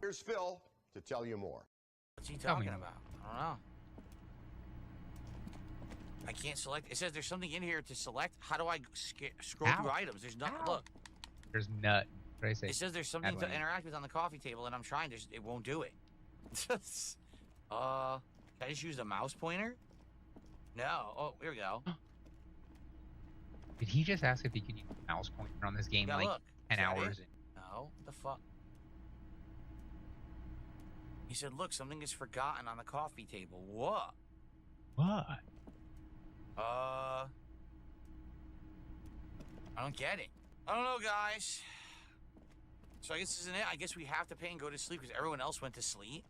Here's Phil to tell you more. What's he talking about? I don't know. I can't select. It says there's something in here to select. How do I scroll through items? There's nothing. Look. There's nut. What did I say? It says there's something to interact with on the coffee table, and I'm trying. It won't do it. Can I just use the mouse pointer? No. Oh, here we go. Did he just ask if he could use the mouse pointer on this game like look. 10 hours? No. The fuck? He said, look, something is forgotten on the coffee table. What? What? I don't get it. I don't know, guys. So I guess this isn't it. I guess we have to pay and go to sleep because everyone else went to sleep.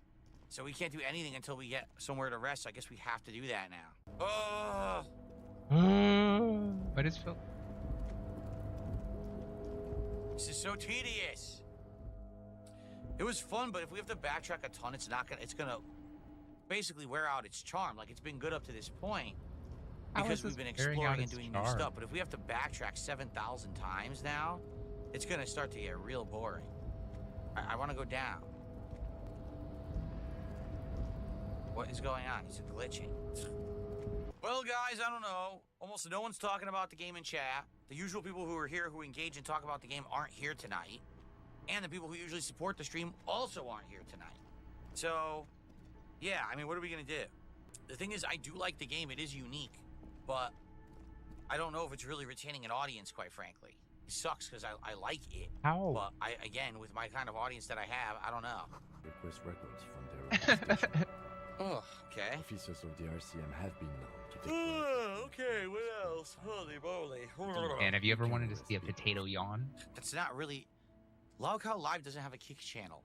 So we can't do anything until we get somewhere to rest. So I guess we have to do that now. What is Phil? This is so tedious. It was fun, but if we have to backtrack a ton, it's gonna basically wear out its charm. Like, it's been good up to this point because we've been exploring and doing new stuff. But if we have to backtrack 7,000 times now, it's gonna start to get real boring. I want to go down. What is going on? Is it glitching? Well, guys, I don't know. Almost no one's talking about the game in chat. The usual people who are here who engage and talk about the game aren't here tonight. And the people who usually support the stream also aren't here tonight. So, yeah, I mean, what are we going to do? The thing is, I do like the game. It is unique. But I don't know if it's really retaining an audience, quite frankly. It sucks because I like it. How? But, again, with my kind of audience that I have, I don't know. Request records from their station. Oh, okay. Officers of the RCM have been known to take okay, what else? Holy moly. And have you ever wanted to see a potato yawn? That's not really... Lolcow Live doesn't have a Kick channel.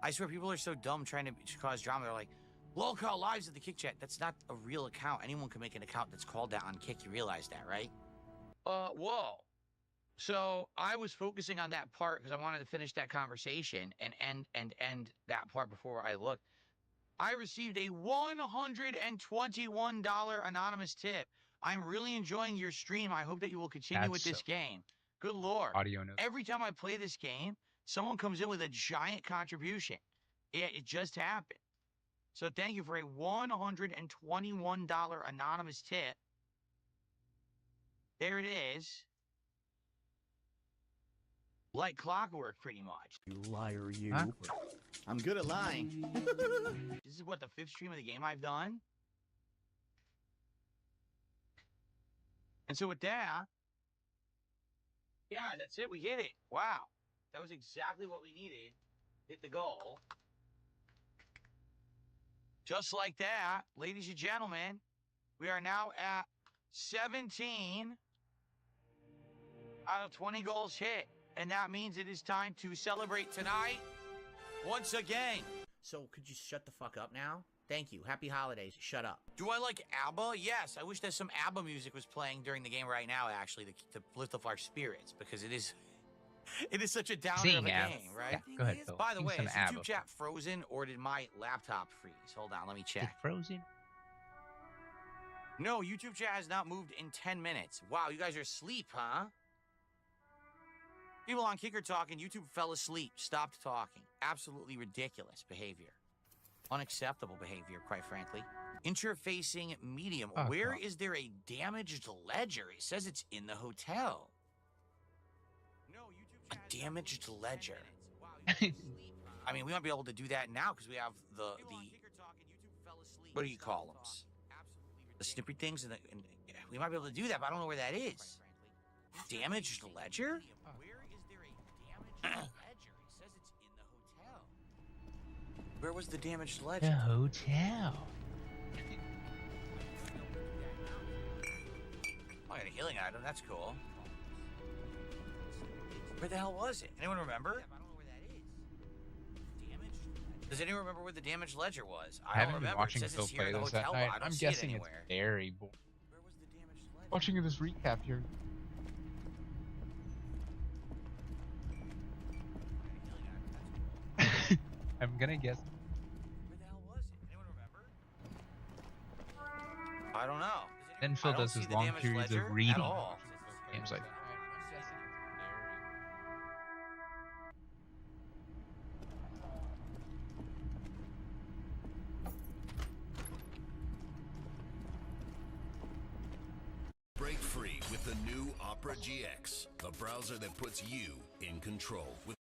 I swear people are so dumb trying to cause drama. They're like, Lolcow Live's at the Kick chat. That's not a real account. Anyone can make an account that's called that on Kick. You realize that, right? Whoa. So I was focusing on that part because I wanted to finish that conversation and end that part before I looked. I received a $121 anonymous tip. I'm really enjoying your stream. I hope that you will continue with this game. Good Lord. Audio notes. Every time I play this game, someone comes in with a giant contribution. It just happened. So thank you for a $121 anonymous tip. There it is. Like clockwork, pretty much. You liar, you. Huh? I'm good at lying. This is what, the 5th stream of the game I've done? And so with that, yeah, that's it. We hit it. Wow. That was exactly what we needed. Hit the goal. Just like that, ladies and gentlemen, we are now at 17 out of 20 goals hit. And that means it is time to celebrate tonight once again. So, could you shut the fuck up now? Thank you. Happy holidays. Shut up. Do I like ABBA? Yes. I wish that some ABBA music was playing during the game right now, actually, to lift up our spirits, because it is such a downer of a game, right? Yeah, go ahead, Phil. By the Sing way, some is ABBA. YouTube chat frozen, or did my laptop freeze? Hold on, let me Is it check. frozen? No, YouTube chat has not moved in 10 minutes. Wow, you guys are asleep, huh? People on Kick are talking. YouTube fell asleep, stopped talking. Absolutely ridiculous behavior. Unacceptable behavior, quite frankly. Interfacing medium. Oh, Where God. is there a damaged ledger? It says it's in the hotel. No, YouTube chat. A damaged ledger. Wow, I mean, we might be able to do that now because we have the what do you call them? The snippery things, and we might be able to do that, but I don't know where that is. Damaged ledger? Where is there a damaged ledger? It says it's in the hotel. Where was the damaged ledger? The hotel. Oh, I got a healing item. That's cool. Where the hell was it? Anyone remember? I don't know where that is. Damaged ledger. Does anyone remember where the damaged ledger was? I haven't don't been remember. watching It says Phil it's here play in the this that hotel, night. but I don't I'm see it guessing it's anywhere. very boring. Where was the damaged ledger? Watching this recap here. I'm gonna guess. Where the hell was it? Anyone remember? I don't know. Does Then Phil I don't does see his the long damaged periods ledger of at reading. all. Games like Break free with the new Opera GX, the browser that puts you in control. With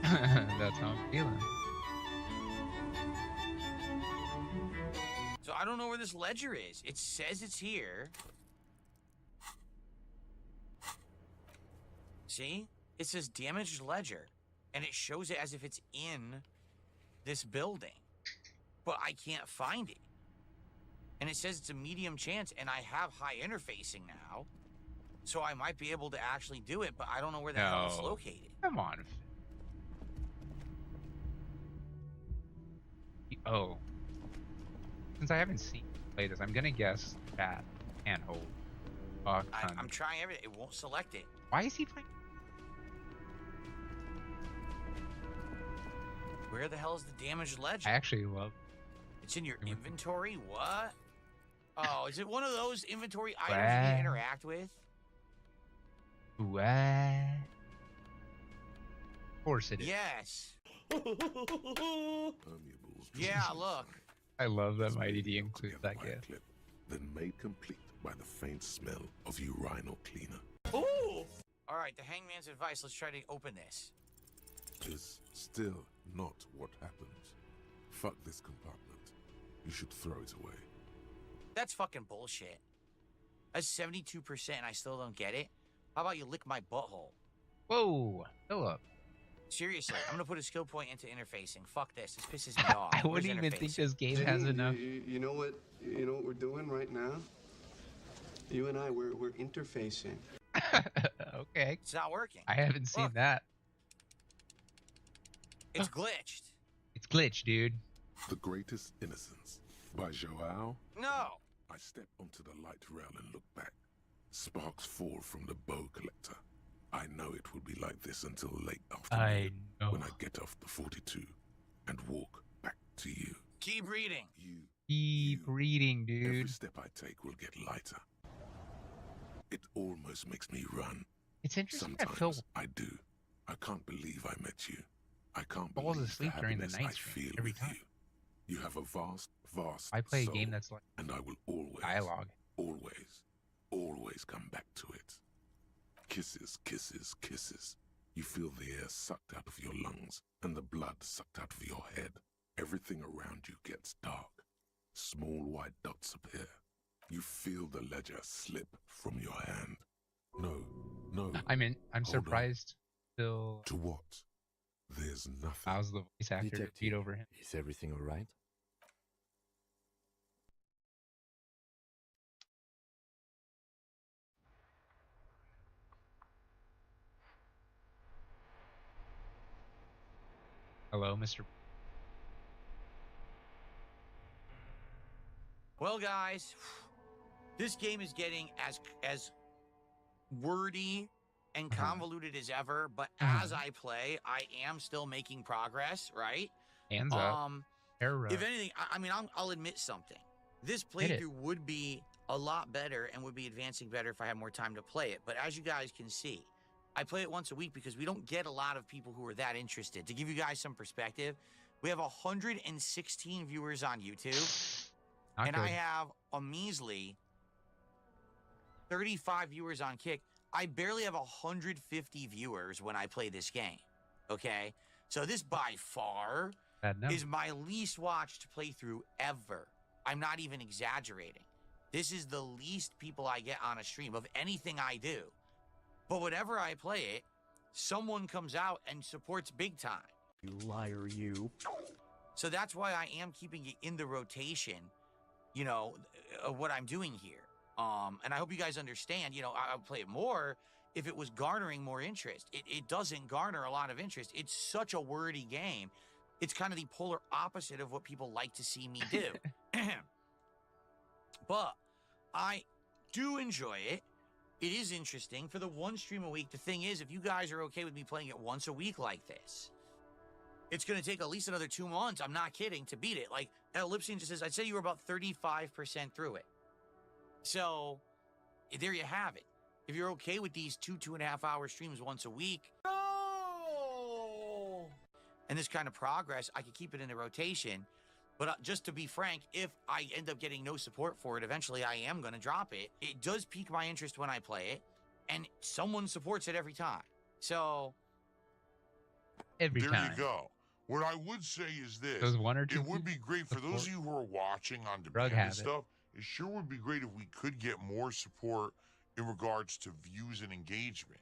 that's how I'm feeling. So I don't know where this ledger is. It says it's here. See? It says damaged ledger. And it shows it as if it's in this building. But I can't find it. And it says it's a medium chance, and I have high interfacing now. So I might be able to actually do it, but I don't know where the hell it's located. Come on. Oh. Since I haven't seen you play this, I'm gonna guess that can't hold. I'm trying everything. It won't select it. Why is he playing? Where the hell is the damaged ledger? I actually love. It's in your inventory? What? Oh, is it one of those inventory items you can interact with? What? Of course it is. Yes. Permeables. Yeah, look. I love that Mighty D includes that gift. Clip, then made complete by the faint smell of urinal cleaner. Ooh! All right, the hangman's advice. Let's try to open this. Is still not what happens. Fuck this compartment. You should throw it away. That's fucking bullshit. That's 72% and I still don't get it. How about you lick my butthole? Whoa, Philip. Seriously, I'm gonna put a skill point into interfacing. Fuck this. This pisses me off. I Where's wouldn't even think interfacing? this game has enough. You know what we're doing right now? You and I, we're interfacing. Okay. It's not working. I haven't seen Look. that. It's glitched. It's glitch, dude. The Greatest Innocence by Joao. No. I step onto the light rail and look back. Sparks fall from the bow collector. I know it will be like this until late afternoon I know. when I get off the 42 and walk back to you. Keep reading. Keep reading, Every dude. step I take will get lighter. It almost makes me run. It's interesting that Phil Sometimes I do. I can't believe I met you. I can't falls believe asleep the during the happiness night I stream feel every with time. you. You have a vast, vast I play a soul, game that's like and I will always, dialogue. always come back to it. Kisses, kisses, kisses. You feel the air sucked out of your lungs and the blood sucked out of your head. Everything around you gets dark. Small white dots appear. You feel the ledger slip from your hand. No. I'm Hold on. surprised Phil To what? There's nothing. allows the voice actor to Detective, feed over him. Is everything all right? Hello, Mr. Well, guys, this game is getting as wordy and convoluted as ever, but as I play, I am still making progress, right? Hands up. Error. If anything, I mean, I'll admit something. This Hit it. playthrough would be a lot better and would be advancing better if I had more time to play it. But as you guys can see, I play it once a week because we don't get a lot of people who are that interested. To give you guys some perspective, we have 116 viewers on YouTube, Not and good. I have a measly 35 viewers on Kick. I barely have 150 viewers when I play this game, okay? So this by far Bad number. is my least watched playthrough ever. I'm not even exaggerating. This is the least people I get on a stream of anything I do. But whenever I play it, someone comes out and supports big time. You liar, you. So that's why I am keeping it in the rotation, you know, of what I'm doing here. And I hope you guys understand, you know, I would play it more if it was garnering more interest. It doesn't garner a lot of interest. It's such a wordy game. It's kind of the polar opposite of what people like to see me do. But I do enjoy it. It is interesting. For the one stream a week, the thing is, if you guys are okay with me playing it once a week like this, it's going to take at least another 2 months. I'm not kidding to beat it. Like Ellipsian just says, I'd say you were about 35% through it. So there you have it. If you're okay with these 2.5 hour streams once a week, no! And this kind of progress, I could keep it in the rotation. But just to be frank, if I end up getting no support for it, eventually I am going to drop it. It does pique my interest when I play it, and someone supports it every time. So Every there time. you go. What I would say is this. Those one or two it would be great for support. those of you who are watching on Drug demand and habit. stuff. It sure would be great if we could get more support in regards to views and engagement.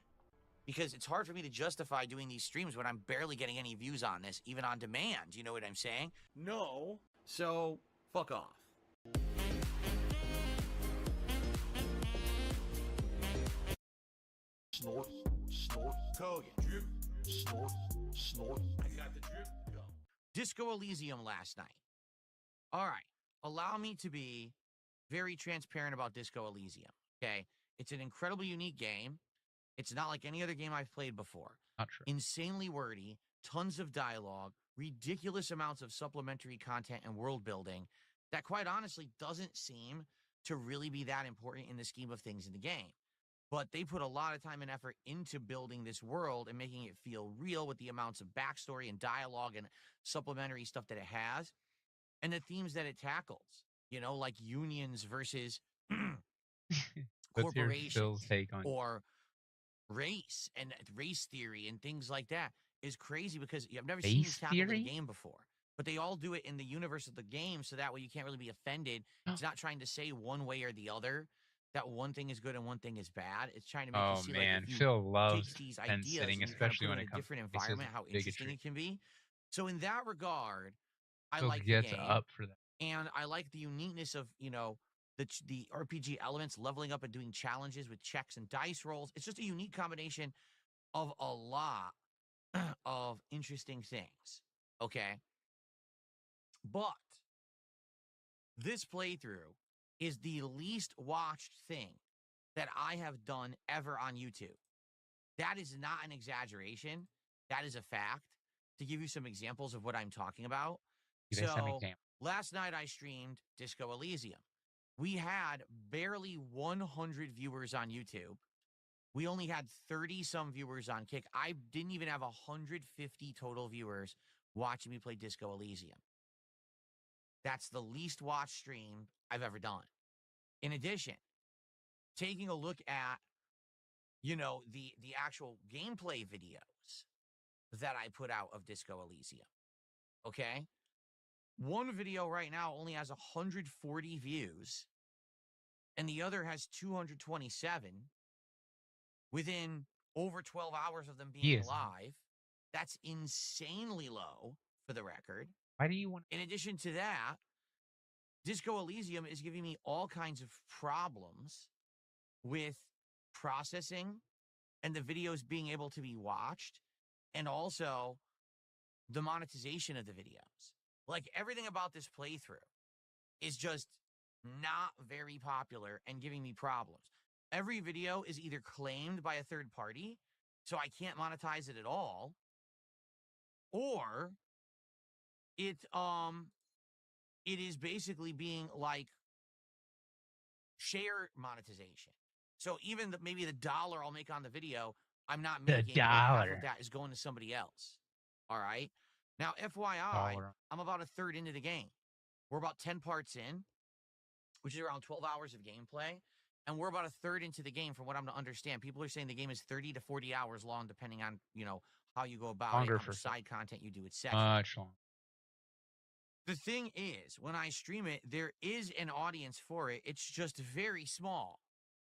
because it's hard for me to justify doing these streams when I'm barely getting any views on this, even on demand. You know what I'm saying? No. So, fuck off. Snort, snort, Kogan. drip, snort, snort. I got the drip. Go. Disco Elysium last night. All right. Allow me to be very transparent about Disco Elysium. Okay. It's an incredibly unique game. It's not like any other game I've played before. Not true. Insanely wordy, tons of dialogue, ridiculous amounts of supplementary content and world building that quite honestly doesn't seem to really be that important in the scheme of things in the game. But they put a lot of time and effort into building this world and making it feel real with the amounts of backstory and dialogue and supplementary stuff that it has and the themes that it tackles, you know, like unions versus What's your corporations Phil's take on or race and race theory and things like that is crazy because I've never seen Race this tackled in theory? a game before. But they all do it in the universe of the game, so that way you can't really be offended. It's not trying to say one way or the other that one thing is good and one thing is bad. It's trying to make Oh you see man, like if you Phil take loves these fence ideas sitting, and you kind of especially put when it in it a comes different to racism environment, how and interesting bigotry. it can be. So in that regard, I Phil like the gets game. up for that. And I like the uniqueness of, you know, the RPG elements, leveling up and doing challenges with checks and dice rolls. It's just a unique combination of a lot of interesting things. Okay. But this playthrough is the least watched thing that I have done ever on YouTube. That is not an exaggeration. That is a fact. To give you some examples of what I'm talking about. Give us some So example. last night I streamed Disco Elysium. We had barely 100 viewers on YouTube. We only had 30 some viewers on Kick. I didn't even have 150 total viewers watching me play Disco Elysium. That's the least watched stream I've ever done. In addition, taking a look at, you know, the actual gameplay videos that I put out of Disco Elysium. Okay? One video right now only has 140 views, and the other has 227 within over 12 hours of them being Yes. live. That's insanely low for the record. Why do you want In addition to that, Disco Elysium is giving me all kinds of problems with processing and the videos being able to be watched, and also the monetization of the videos. Like everything about this playthrough is just not very popular and giving me problems. Every video is either claimed by a third party, so I can't monetize it at all, or it is basically being like share monetization. So even maybe the $1 I'll make on the video, I'm not The making. Half $1. of that is going to somebody else. All right. Now, FYI, dollar? I'm about a third into the game. We're about 10 parts in, which is around 12 hours of gameplay. And we're about a third into the game from what I'm to understand. People are saying the game is 30 to 40 hours long, depending on, you know, how you go about Longer it, how for much some. side content you do, etc. Much longer. The thing is, when I stream it, there is an audience for it. It's just very small.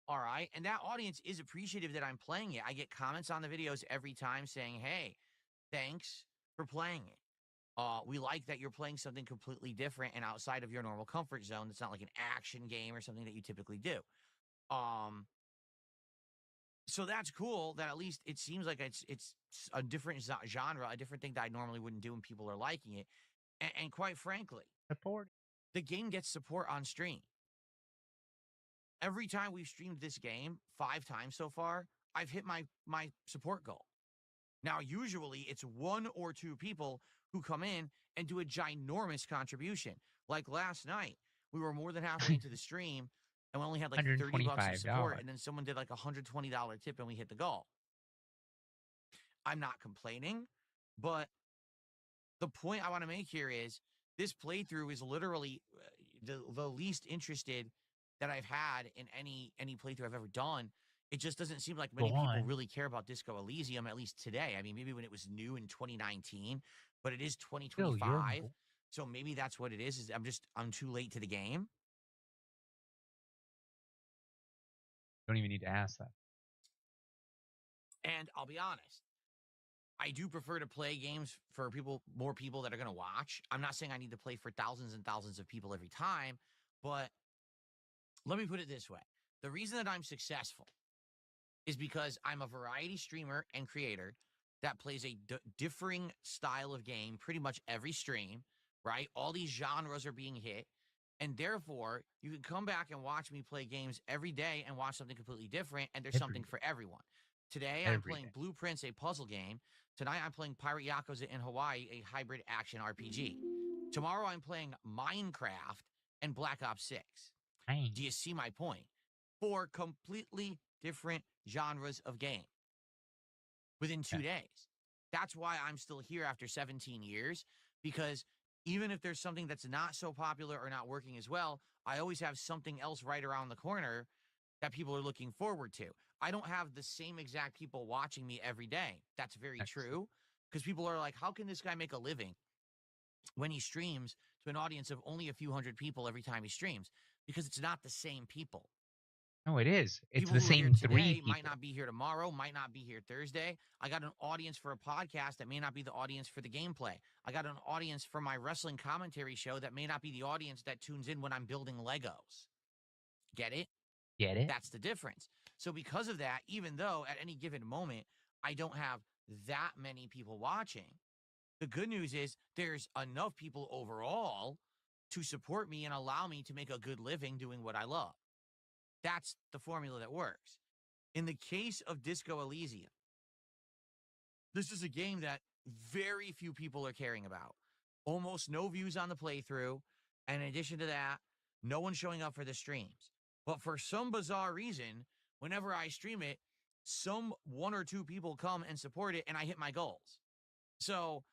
All right. And that audience is appreciative that I'm playing it. I get comments on the videos every time saying, hey, thanks for playing it. We like that you're playing something completely different and outside of your normal comfort zone. It's not like an action game or something that you typically do. So that's cool that at least it seems like it's a different genre, a different thing that I normally wouldn't do, and people are liking it. And quite frankly, Support. the game gets support on stream. Every time we've streamed this game, 5 times so far, I've hit my support goal. Now, usually it's 1 or 2 people who come in and do a ginormous contribution. Like last night, we were more than halfway into the stream and we only had like 30 bucks of support, $125. and then someone did like a $120 tip and we hit the goal. I'm not complaining, but the point I want to make here is this playthrough is literally the least interested that I've had in any playthrough I've ever done. It just doesn't seem like many people really care about Disco Elysium, at least today. I mean, maybe when it was new in 2019, but it is 2025. So maybe that's what it is I'm too late to the game. Don't even need to ask that. And I'll be honest, I do prefer to play games for more people that are going to watch. I'm not saying I need to play for thousands and thousands of people every time, but let me put it this way. The reason that I'm successful is because I'm a variety streamer and creator that plays a differing style of game pretty much every stream, right? All these genres are being hit. And therefore, you can come back and watch me play games every day and watch something completely different, and there's something for everyone. Today, I'm playing Blueprints, a puzzle game. Tonight, I'm playing Pirate Yakuza in Hawaii, a hybrid action RPG. Tomorrow, I'm playing Minecraft and Black Ops 6. Nice. Do you see my point? 4 completely different genres of game within 2 days. That's why I'm still here after 17 years, because even if there's something that's not so popular or not working as well, I always have something else right around the corner that people are looking forward to. I don't have the same exact people watching me every day. That's very true, because people are like, how can this guy make a living when he streams to an audience of only a few hundred people every time he streams? Because it's not the same people. No, it is. It's People the who are same here 3 today people. might not be here tomorrow, might not be here Thursday. I got an audience for a podcast that may not be the audience for the gameplay. I got an audience for my wrestling commentary show that may not be the audience that tunes in when I'm building Legos. Get it? Get it? That's the difference. So because of that, even though at any given moment I don't have that many people watching, the good news is there's enough people overall to support me and allow me to make a good living doing what I love. That's the formula that works. In the case of Disco Elysium, this is a game that very few people are caring about. Almost no views on the playthrough. And in addition to that, no one showing up for the streams. But for some bizarre reason, whenever I stream it, some 1 or 2 people come and support it, and I hit my goals. So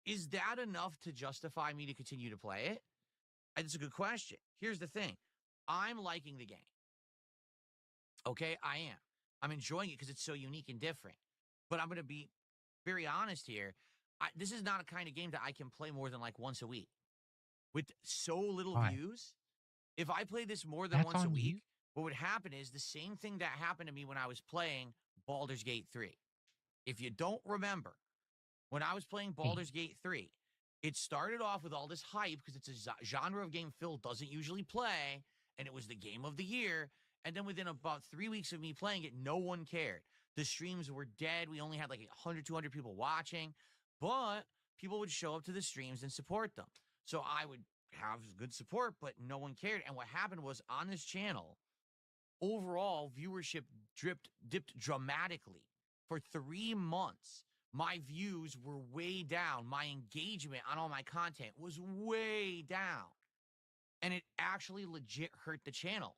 is that enough to justify me to continue to play it? It's a good question. Here's the thing. I'm liking the game. Okay, I am. I'm enjoying it because it's so unique and different. But I'm going to be very honest here. This is not a kind of game that I can play more than like once a week. With so little views, if I play this more than once a week, what would happen is the same thing that happened to me when I was playing Baldur's Gate 3. If you don't remember, when I was playing Baldur's Gate 3, it started off with all this hype because it's a genre of game Phil doesn't usually play, and it was the game of the year. And then within about 3 weeks of me playing it, no one cared. The streams were dead. We only had like 100, 200 people watching, but people would show up to the streams and support them. So I would have good support, but no one cared. And what happened was on this channel, overall viewership dipped dramatically. For 3 months, my views were way down. My engagement on all my content was way down. And it actually legit hurt the channel.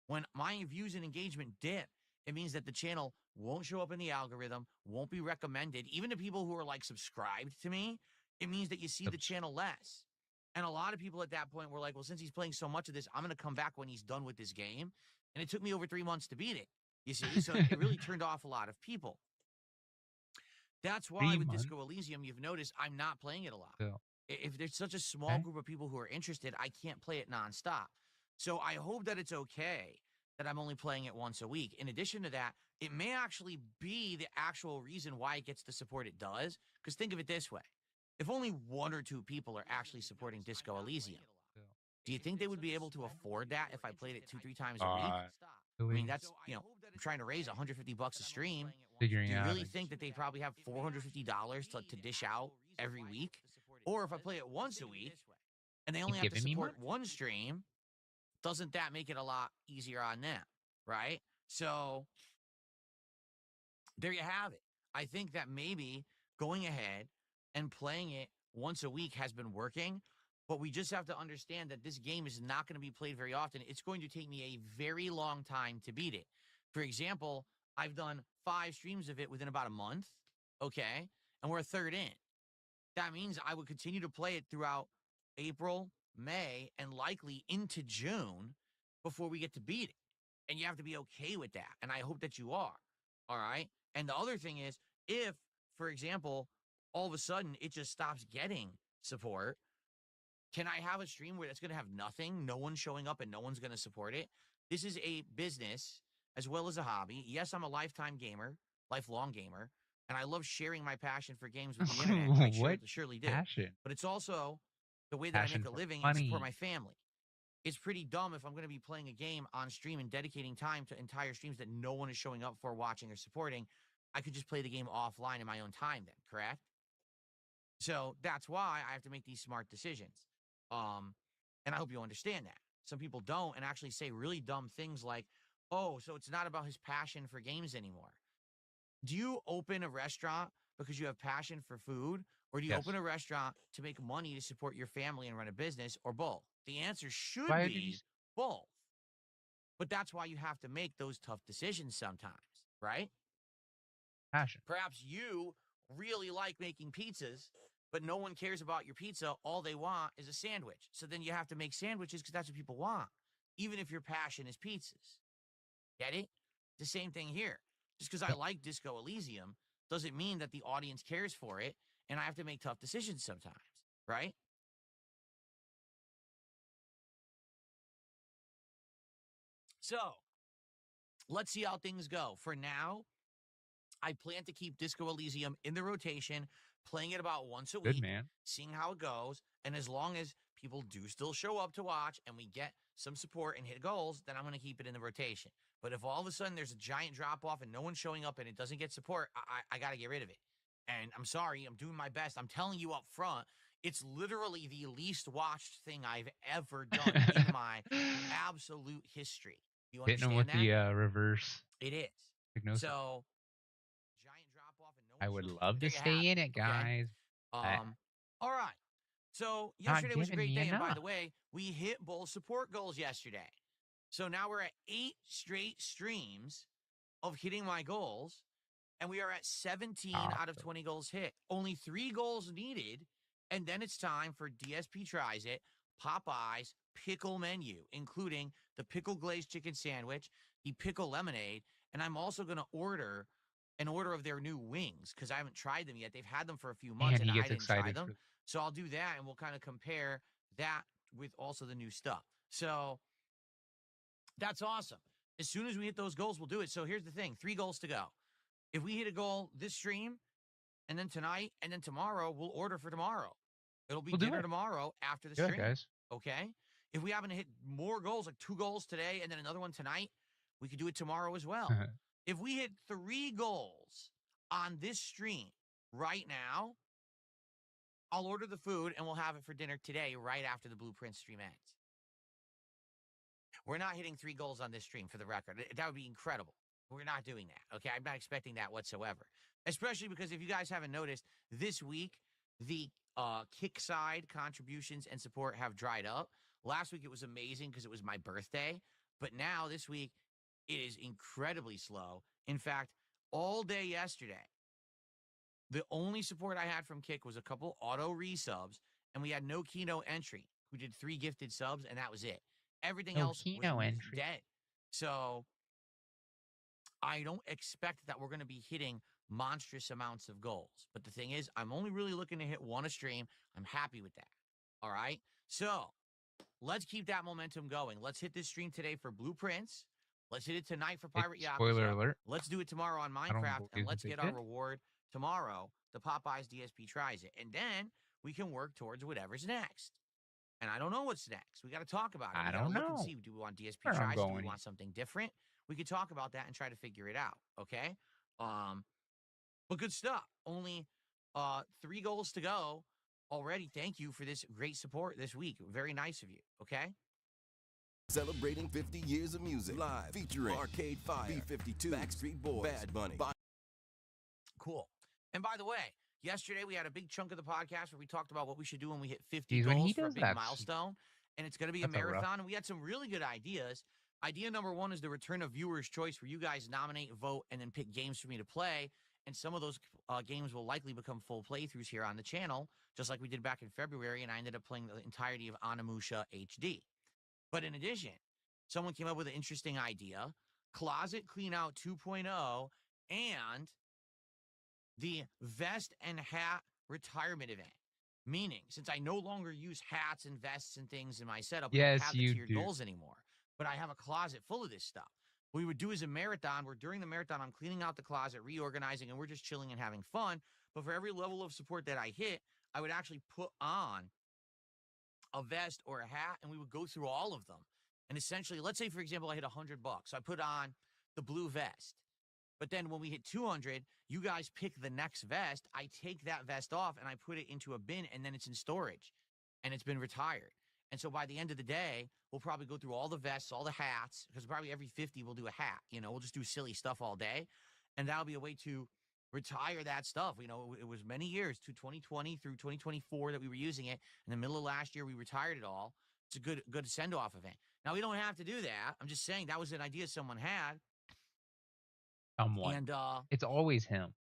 When my views and engagement dip, it means that the channel won't show up in the algorithm, won't be recommended. Even to people who are like subscribed to me, it means that you see the channel less. And a lot of people at that point were like, well, since he's playing so much of this, I'm going to come back when he's done with this game. And it took me over 3 months to beat it, you see? So it really turned off a lot of people. That's why with Disco Elysium, you've noticed I'm not playing it a lot. Yeah. If there's such a small group of people who are interested, I can't play it nonstop. So I hope that it's okay that I'm only playing it once a week. In addition to that, it may actually be the actual reason why it gets the support it does. Because think of it this way. If only 1 or 2 people are actually supporting Disco Elysium, do you think they would be able to afford that if I played it 2-3 times a week? I mean, that's, I'm trying to raise $150 a stream. Do you really think that they probably have $450 to dish out every week? Or if I play it once a week and they only have to support 1 stream, doesn't that make it a lot easier on them, right? So there you have it. I think that maybe going ahead and playing it once a week has been working, but we just have to understand that this game is not going to be played very often. It's going to take me a very long time to beat it. For example, I've done 5 streams of it within about a month, okay? And we're a third in. That means I would continue to play it throughout April, May, and likely into June before we get to beat it. And you have to be okay with that. And I hope that you are. All right. And the other thing is, if, for example, all of a sudden it just stops getting support, can I have a stream where it's going to have nothing, no one showing up, and no one's going to support it? This is a business as well as a hobby. Yes, I'm a lifetime gamer, lifelong gamer, and I love sharing my passion for games with the internet. I What surely do. passion? But it's also the way that I Passion make a for living and support money. my family. It's pretty dumb if I'm going to be playing a game on stream and dedicating time to entire streams that no one is showing up for, watching, or supporting. I could just play the game offline in my own time then, correct? So that's why I have to make these smart decisions. And I hope you understand that. Some people don't and actually say really dumb things like, oh, so it's not about his passion for games anymore. Do you open a restaurant because you have passion for food? Or do you Yes. open a restaurant to make money to support your family and run a business, or both? The answer should Why did you be both. But that's why you have to make those tough decisions sometimes, right? Passion. Perhaps you really like making pizzas, but no one cares about your pizza. All they want is a sandwich. So then you have to make sandwiches because that's what people want, even if your passion is pizzas. Get it? The same thing here. Just because I like Disco Elysium doesn't mean that the audience cares for it, and I have to make tough decisions sometimes, right? So, let's see how things go. For now, I plan to keep Disco Elysium in the rotation, playing it about once a Good week, man. seeing how it goes. And as long as people do still show up to watch and we get some support and hit goals, then I'm going to keep it in the rotation. But if all of a sudden there's a giant drop off and no one's showing up and it doesn't get support, I got to get rid of it. And I'm sorry, I'm doing my best. I'm telling you up front, it's literally the least watched thing I've ever done in my absolute history. You Hitting understand him with that? the reverse It is. hypnosis. So, giant drop off and no I one would shows up. love There to you stay have in it, okay? guys. All right. So Not yesterday was a giving great me day, and by enough. the way, we hit both support goals yesterday. So now we're at 8 straight streams of hitting my goals, and we are at 17 out of 20 goals hit. Only 3 goals needed, and then it's time for DSP Tries It, Popeye's pickle menu, including the pickle glazed chicken sandwich, the pickle lemonade, and I'm also going to order an order of their new wings because I haven't tried them yet. They've had them for a few months, And he and I gets didn't try excited them. for So I'll do that, and we'll kind of compare that with also the new stuff. So that's awesome. As soon as we hit those goals, we'll do it. So here's the thing, 3 goals to go. If we hit a goal this stream, and then tonight, and then tomorrow, we'll order for tomorrow. It'll be We'll do dinner it. tomorrow after the Good, stream. guys. Okay? If we happen to hit more goals, like 2 goals today and then another one tonight, we could do it tomorrow as well. If we hit 3 goals on this stream right now, I'll order the food and we'll have it for dinner today right after the Blueprint stream ends. We're not hitting 3 goals on this stream, for the record. That would be incredible. We're not doing that, okay? I'm not expecting that whatsoever. Especially because if you guys haven't noticed, this week, the kick side contributions and support have dried up. Last week, it was amazing because it was my birthday. But now, this week, it is incredibly slow. In fact, all day yesterday, the only support I had from Kick was a couple auto resubs, and we had no Kino entry, who did 3 gifted subs, and that was it. Everything No else Kino was entry. dead. So I don't expect that we're going to be hitting monstrous amounts of goals. But the thing is, I'm only really looking to hit 1 a stream. I'm happy with that. All right? So let's keep that momentum going. Let's hit this stream today for Blueprints. Let's hit it tonight for Pirate Yakuza. Spoiler alert. Let's do it tomorrow on don't Minecraft, and believe let's they get our did. reward tomorrow. The Popeyes DSP Tries It. And then we can work towards whatever's next. And I don't know what's next. We got to talk about it. I We gotta don't look and know see, do we want DSP where I'm Tries? Do we going. want something different? We could talk about that and try to figure it out, okay? But good stuff. Only 3 goals to go already. Thank you for this great support this week. Very nice of you, okay? Celebrating 50 years of music. Live featuring Arcade Fire, B-52, Backstreet Boys, Bad Bunny. Cool. And by the way, Yesterday, we had a big chunk of the podcast where we talked about what we should do when we hit 50 Jeez, when he goals for a does big that, milestone. And it's going to be a that's a rough- marathon. And we had some really good ideas. Idea number one is the return of viewer's choice, where you guys nominate, vote, and then pick games for me to play. And some of those games will likely become full playthroughs here on the channel, just like we did back in February. And I ended up playing the entirety of Onimusha HD. But in addition, someone came up with an interesting idea: Closet Clean Out 2.0 and the vest and hat retirement event. Meaning, since I no longer use hats and vests and things in my setup, we don't Yes, have the you tiered do. goals anymore. But I have a closet full of this stuff. What we would do is a marathon, where during the marathon, I'm cleaning out the closet, reorganizing, and we're just chilling and having fun. But for every level of support that I hit, I would actually put on a vest or a hat, and we would go through all of them. And essentially, let's say, for example, I hit $100. So I put on the blue vest. But then when we hit 200, you guys pick the next vest. I take that vest off and I put it into a bin, and then it's in storage and it's been retired. And so by the end of the day, we'll probably go through all the vests, all the hats, because probably every 50 we'll do a hat. You know, we'll just do silly stuff all day. And that'll be a way to retire that stuff. You know, it was many years, to 2020 through 2024, that we were using it. In the middle of last year, we retired it all. It's a good send-off event. Now, we don't have to do that. I'm just saying that was an idea someone had. Someone. And It's always him.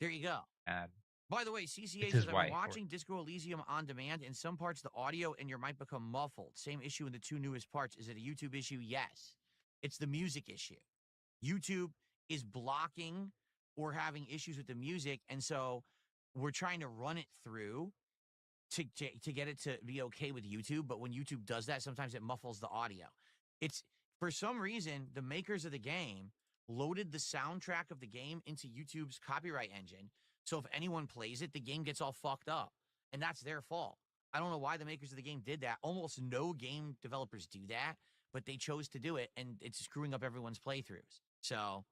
there you go. Ad. By the way, CCA It's says, his I've wife, been watching Disco Elysium on demand. In some parts, the audio and your mic become muffled. Same issue in the two newest parts. Is it a YouTube issue? Yes. It's the music issue. YouTube is blocking or having issues with the music, and so we're trying to run it through to get it to be okay with YouTube. But when YouTube does that, sometimes it muffles the audio. It's, for some reason, the makers of the game loaded the soundtrack of the game into YouTube's copyright engine. So if anyone plays it, the game gets all fucked up, and that's their fault. I don't know why the makers of the game did that. Almost no game developers do that, but they chose to do it, and it's screwing up everyone's playthroughs. So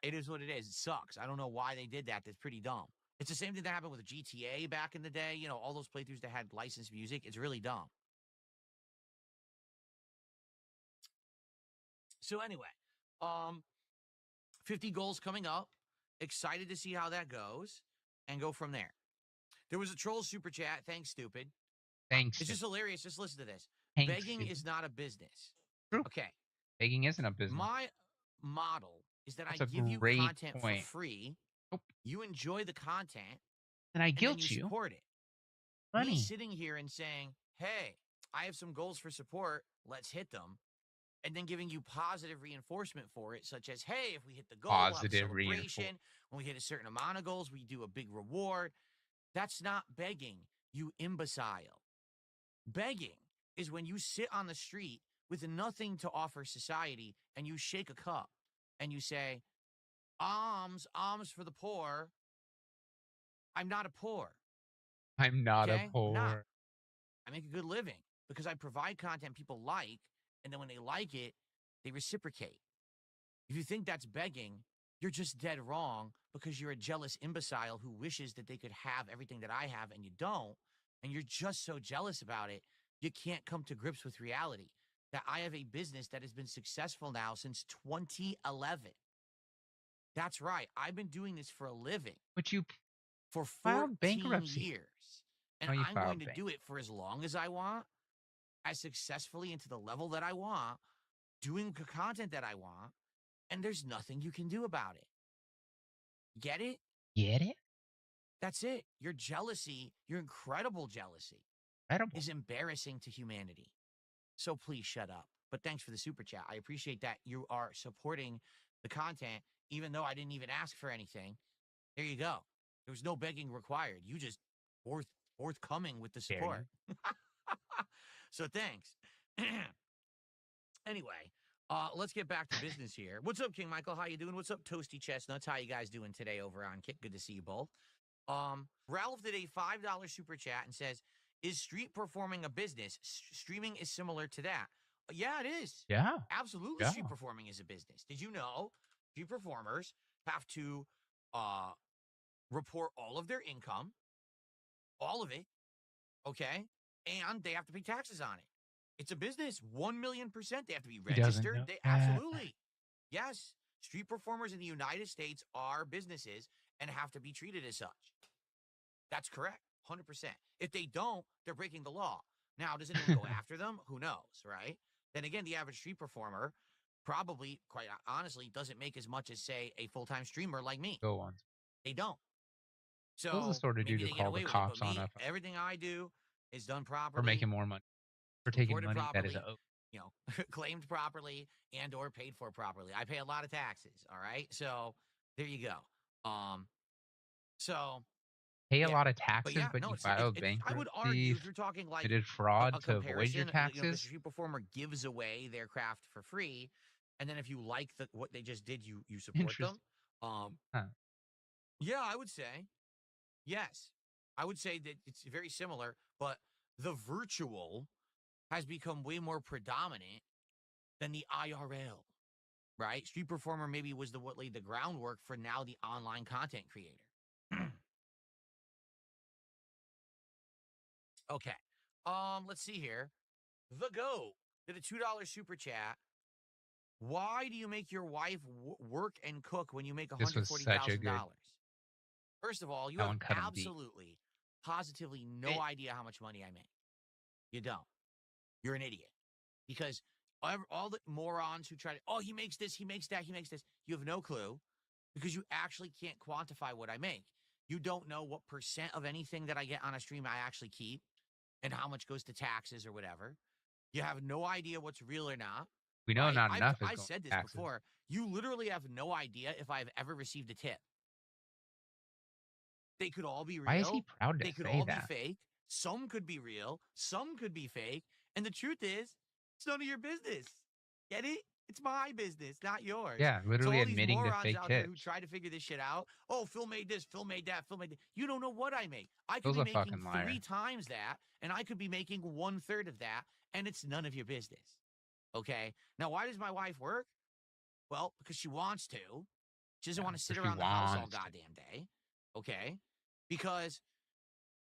it is what it is. It sucks. I don't know why they did that. That's pretty dumb. It's the same thing that happened with GTA back in the day. You know, all those playthroughs that had licensed music. It's really dumb. So anyway, 50 goals coming up. Excited to see how that goes and go from there. There was a troll super chat. Thanks, stupid. Thanks. It's just hilarious. Just listen to this. Thanks, Begging stupid. is not a business. True. Okay. Begging isn't a business. My model is that That's I a give you great content point. for free. Nope. You enjoy the content, And I and then guilt you you. support it. Funny. Me sitting here and saying, hey, I have some goals for support. Let's hit them. And then giving you positive reinforcement for it, such as, hey, if we hit the goal, we'll have a Positive celebration. When we hit a certain amount of goals, we do a big reward. That's not begging, you imbecile. Begging is when you sit on the street with nothing to offer society and you shake a cup and you say, alms for the poor. I'm not a poor. I'm not Okay? a poor. Not. I make a good living because I provide content people like, and then when they like it, they reciprocate. If you think that's begging, you're just dead wrong, because you're a jealous imbecile who wishes that they could have everything that I have and you don't, and you're just so jealous about it, you can't come to grips with reality that I have a business that has been successful now since 2011. That's right. I've been doing this for a living. But you for filed 14 bankruptcy. years. And Oh, you I'm filed going to do it for as long as I want, as successfully and to the level that I want, doing the content that I want, and there's nothing you can do about it. Get it? Get it? That's it. Your jealousy, your incredible jealousy, Incredible. is embarrassing to humanity. So please shut up. But thanks for the super chat. I appreciate that you are supporting the content, even though I didn't even ask for anything. There you go. There was no begging required. You just forthcoming with the support. So thanks. Anyway, let's get back to business here. What's up, King Michael? How you doing? What's up, Toasty Chestnuts? How you guys doing today over on Kick? Good to see you both. Ralph did a $5 super chat and says, is street performing a business? Streaming is similar to that. Yeah, it is. Yeah. Absolutely. Yeah. Street performing is a business. Did you know street performers have to report all of their income, all of it, okay? And they have to pay taxes on it. It's a business, 1,000,000%. They have to be registered. They absolutely. Yes. Street performers in the United States are businesses, and have to be treated as such. That's correct, 100%. If they don't, they're breaking the law. Now, does anyone go after them? Who knows, right? Then again, the average street performer probably, quite honestly, doesn't make as much as, say, a full-time streamer like me. Go on. They don't. Those are the So sort of maybe dude they to get call the away with it, cops but on me, us everything I do is done properly. for making more money, for taking reported money that is properly, owed. claimed properly and or paid for properly. I pay a lot of taxes, all right? So there you go. So Pay a yeah. lot of But taxes, yeah, but no, you it's, file I would bankruptcy, argue if you're talking like committed a fraud to avoid your comparison, because taxes. the street performer gives away their craft for free, and then if you like what they just did, you support them. Interesting. Huh. Yeah, I would say yes. I would say that it's very similar, but the virtual has become way more predominant than the IRL, right? Street performer maybe was what laid the groundwork for now the online content creator. Okay. Let's see here. The Go did a $2 super chat. Why do you make your wife work and cook when you make This was such a good. $140,000? First of all, you That have one cut 'em deep. absolutely, positively no idea how much money I make. You don't. You're an idiot. Because all the morons who try to, oh, he makes this, he makes that, he makes this. You have no clue because you actually can't quantify what I make. You don't know what % of anything that I get on a stream I actually keep and how much goes to taxes or whatever. You have no idea what's real or not. We know right? not enough is I going said to this taxes. before. You literally have no idea if I've ever received a tip. They could all be real. Why is he proud to They could say all that? be fake. Some could be real. Some could be fake. And the truth is, it's none of your business. Get it? It's my business, not yours. Yeah, So literally all these admitting to morons fake out there who tips. try to figure this shit out. Oh, Phil made this, Phil made that, Phil made that. You don't know what I make. I could Phil's be a making fucking liar. 3 times that, and I could be making 1/3 of that, and it's none of your business. Okay? Now, why does my wife work? Well, because she wants to. She doesn't want to sit she around the house all wants to. goddamn day. Okay? Because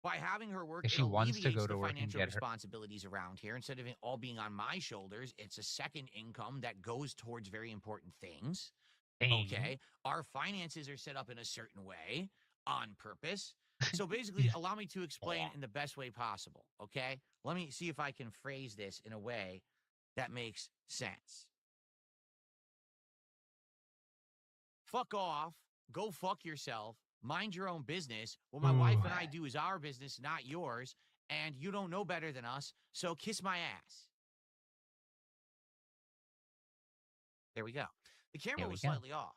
by having her work, If it she wants to alleviates go the to work and financial get her. responsibilities around here. Instead of it all being on my shoulders, it's a second income that goes towards very important things. Okay? Our finances are set up in a certain way on purpose. So basically, allow me to explain in the best way possible. Okay? Let me see if I can phrase this in a way that makes sense. Fuck off. Go fuck yourself. Mind your own business. What my wife and I do is our business, not yours. And you don't know better than us, so kiss my ass. There we go. The camera was slightly off.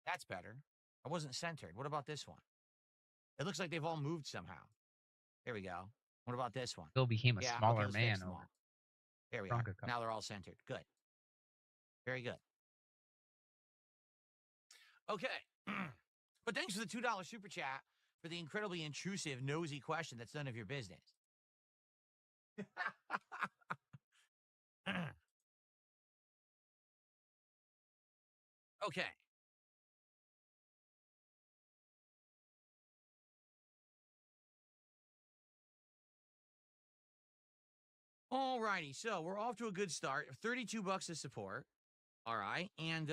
That's better. I wasn't centered. What about this one? It looks like they've all moved somehow. There we go. What about this one? Phil became a Yeah, smaller okay, let's fix man them over. all. There we Shrunk are. a couple. Now they're all centered. Good. Very good. Okay. But thanks for the $2 super chat for the incredibly intrusive, nosy question that's none of your business. Okay. Alrighty, so we're off to a good start. $32 to support. All right. And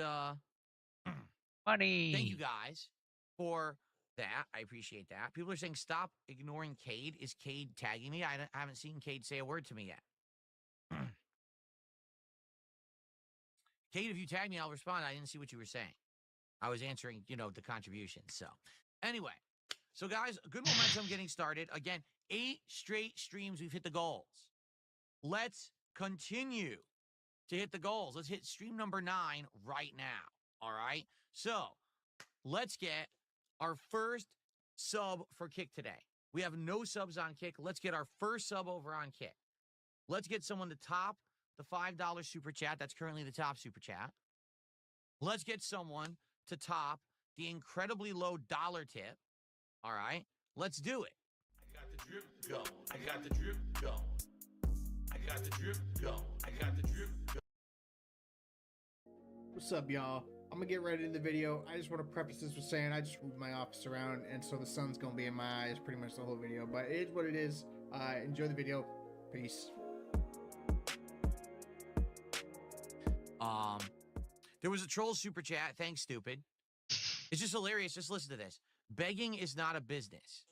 money. Thank you guys for that. I appreciate that. People are saying stop ignoring Cade. Is Cade tagging me? I haven't seen Cade say a word to me yet. Cade, if you tag me, I'll respond. I didn't see what you were saying. I was answering, the contributions. So anyway, so guys, good momentum getting started. Again, 8 straight streams. We've hit the goals. Let's continue to hit the goals. Let's hit stream number 9 right now. All right. So let's get our first sub for Kick today. We have no subs on Kick. Let's get our first sub over on Kick. Let's get someone to top the $5 super chat. That's currently the top super chat. Let's get someone to top the incredibly low dollar tip. All right. Let's do it. I got the drip go. I got the drip go. I got the drip go. I got the drip go. What's up, y'all? I'm gonna get right into the video. I just want to preface this with saying I just moved my office around, and so the sun's gonna be in my eyes pretty much the whole video. But it is what it is. Enjoy the video. Peace. There was a troll super chat. Thanks, stupid. It's just hilarious. Just listen to this. Begging is not a business.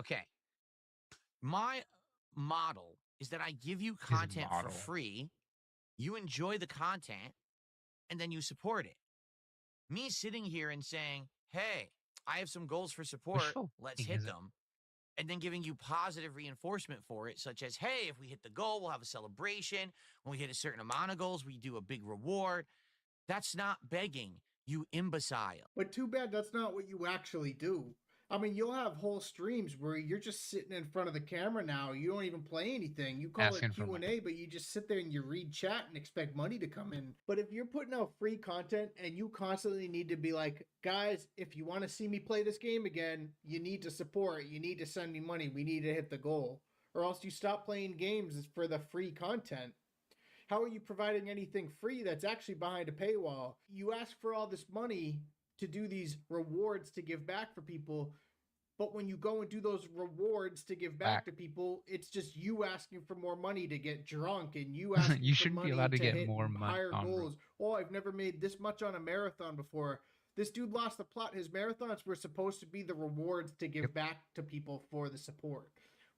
Okay. My model is that I give you content for free. You enjoy the content, and then you support it. Me sitting here and saying, hey, I have some goals for support. Let's hit them. And then giving you positive reinforcement for it, such as, hey, if we hit the goal, we'll have a celebration. When we hit a certain amount of goals, we do a big reward. That's not begging, you imbecile. But too bad that's not what you actually do. I mean, you'll have whole streams where you're just sitting in front of the camera now. You don't even play anything. You call it Q&A, but you just sit there and you read chat and expect money to come in. But if you're putting out free content and you constantly need to be like, guys, if you want to see me play this game again, you need to support. You need to send me money. We need to hit the goal. Or else you stop playing games for the free content. How are you providing anything free that's actually behind a paywall? You ask for all this money to do these rewards to give back for people, but when you go and do those rewards to give back to people, it's just you asking for more money to get drunk, and you asking you for shouldn't money be allowed to get hit more money higher on goals. Oh, I've never made this much on a marathon before. This dude lost the plot. His marathons were supposed to be the rewards to give back to people for the support.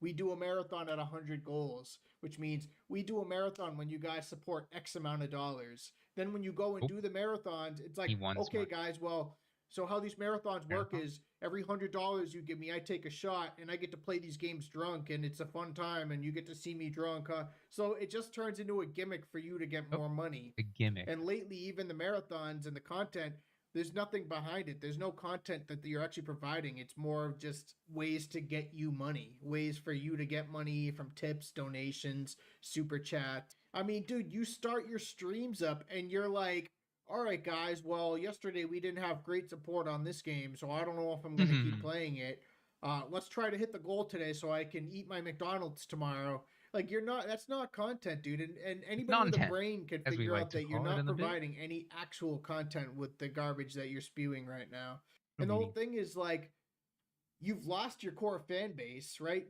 We do a marathon at 100 goals, which means we do a marathon when you guys support X amount of dollars. Then when you go and do the marathons, it's like, okay, guys, well, so how these marathons work is every $100 you give me, I take a shot, and I get to play these games drunk, and it's a fun time, and you get to see me drunk. So it just turns into a gimmick for you to get more money. A gimmick. And lately, even the marathons and the content, there's nothing behind it. There's no content that you're actually providing. It's more of just ways to get you money, ways for you to get money from tips, donations, super chat. I mean, dude, you start your streams up and you're like, all right, guys, well, yesterday we didn't have great support on this game, so I don't know if I'm going to keep playing it. Let's try to hit the goal today so I can eat my McDonald's tomorrow. Like, that's not content, dude. And anybody with a brain can figure out that you're not providing any actual content with the garbage that you're spewing right now. And the whole thing is, like, you've lost your core fan base, right?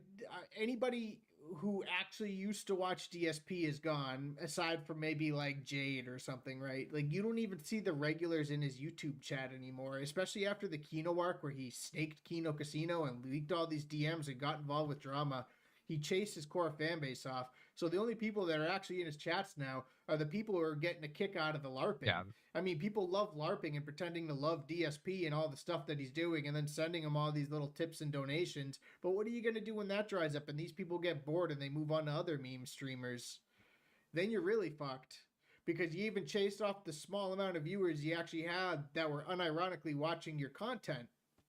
Anybody who actually used to watch DSP is gone, aside from maybe like Jade or something, right? Like, you don't even see the regulars in his YouTube chat anymore, especially after the Kino arc where he snaked Kino Casino and leaked all these DMs and got involved with drama. He chased his core fan base off. So the only people that are actually in his chats now are the people who are getting a kick out of the LARPing. Yeah. I mean, people love LARPing and pretending to love DSP and all the stuff that he's doing and then sending him all these little tips and donations. But what are you going to do when that dries up and these people get bored and they move on to other meme streamers? Then you're really fucked. Because you even chased off the small amount of viewers you actually had that were unironically watching your content.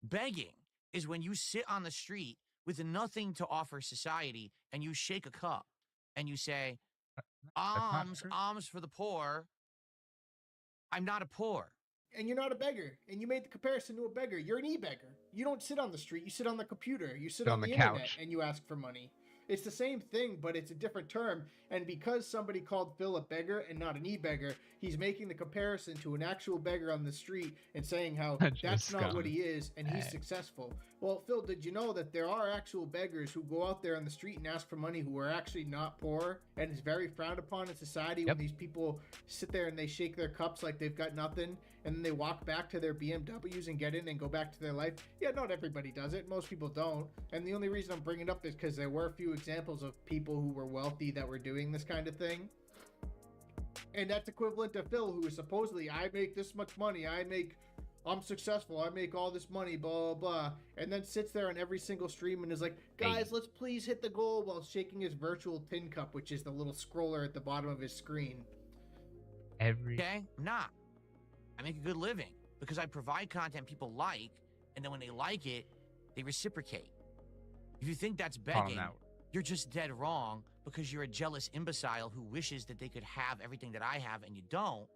Begging is when you sit on the street with nothing to offer society and you shake a cup and you say, alms for the poor. I'm not a poor. And you're not a beggar. And you made the comparison to a beggar. You're an e-beggar. You don't sit on the street. You sit on the computer. You sit on the internet and you ask for money. It's the same thing, but it's a different term. And because somebody called Phil a beggar and not an e-beggar, he's making the comparison to an actual beggar on the street and saying how that's not what he is and he's successful. Well, Phil, did you know that there are actual beggars who go out there on the street and ask for money who are actually not poor, and it's very frowned upon in society when these people sit there and they shake their cups like they've got nothing and then they walk back to their BMWs and get in and go back to their life? Yeah, not everybody does it. Most people don't. And the only reason I'm bringing it up is because there were a few examples of people who were wealthy that were doing this kind of thing. And that's equivalent to Phil, who is supposedly, I make this much money, I'm successful, I make all this money, blah, blah, blah. And then sits there on every single stream and is like, guys, let's please hit the goal, while shaking his virtual tin cup, which is the little scroller at the bottom of his screen. Okay? Nah. I make a good living because I provide content people like, and then when they like it, they reciprocate. If you think that's begging, you're just dead wrong because you're a jealous imbecile who wishes that they could have everything that I have and you don't.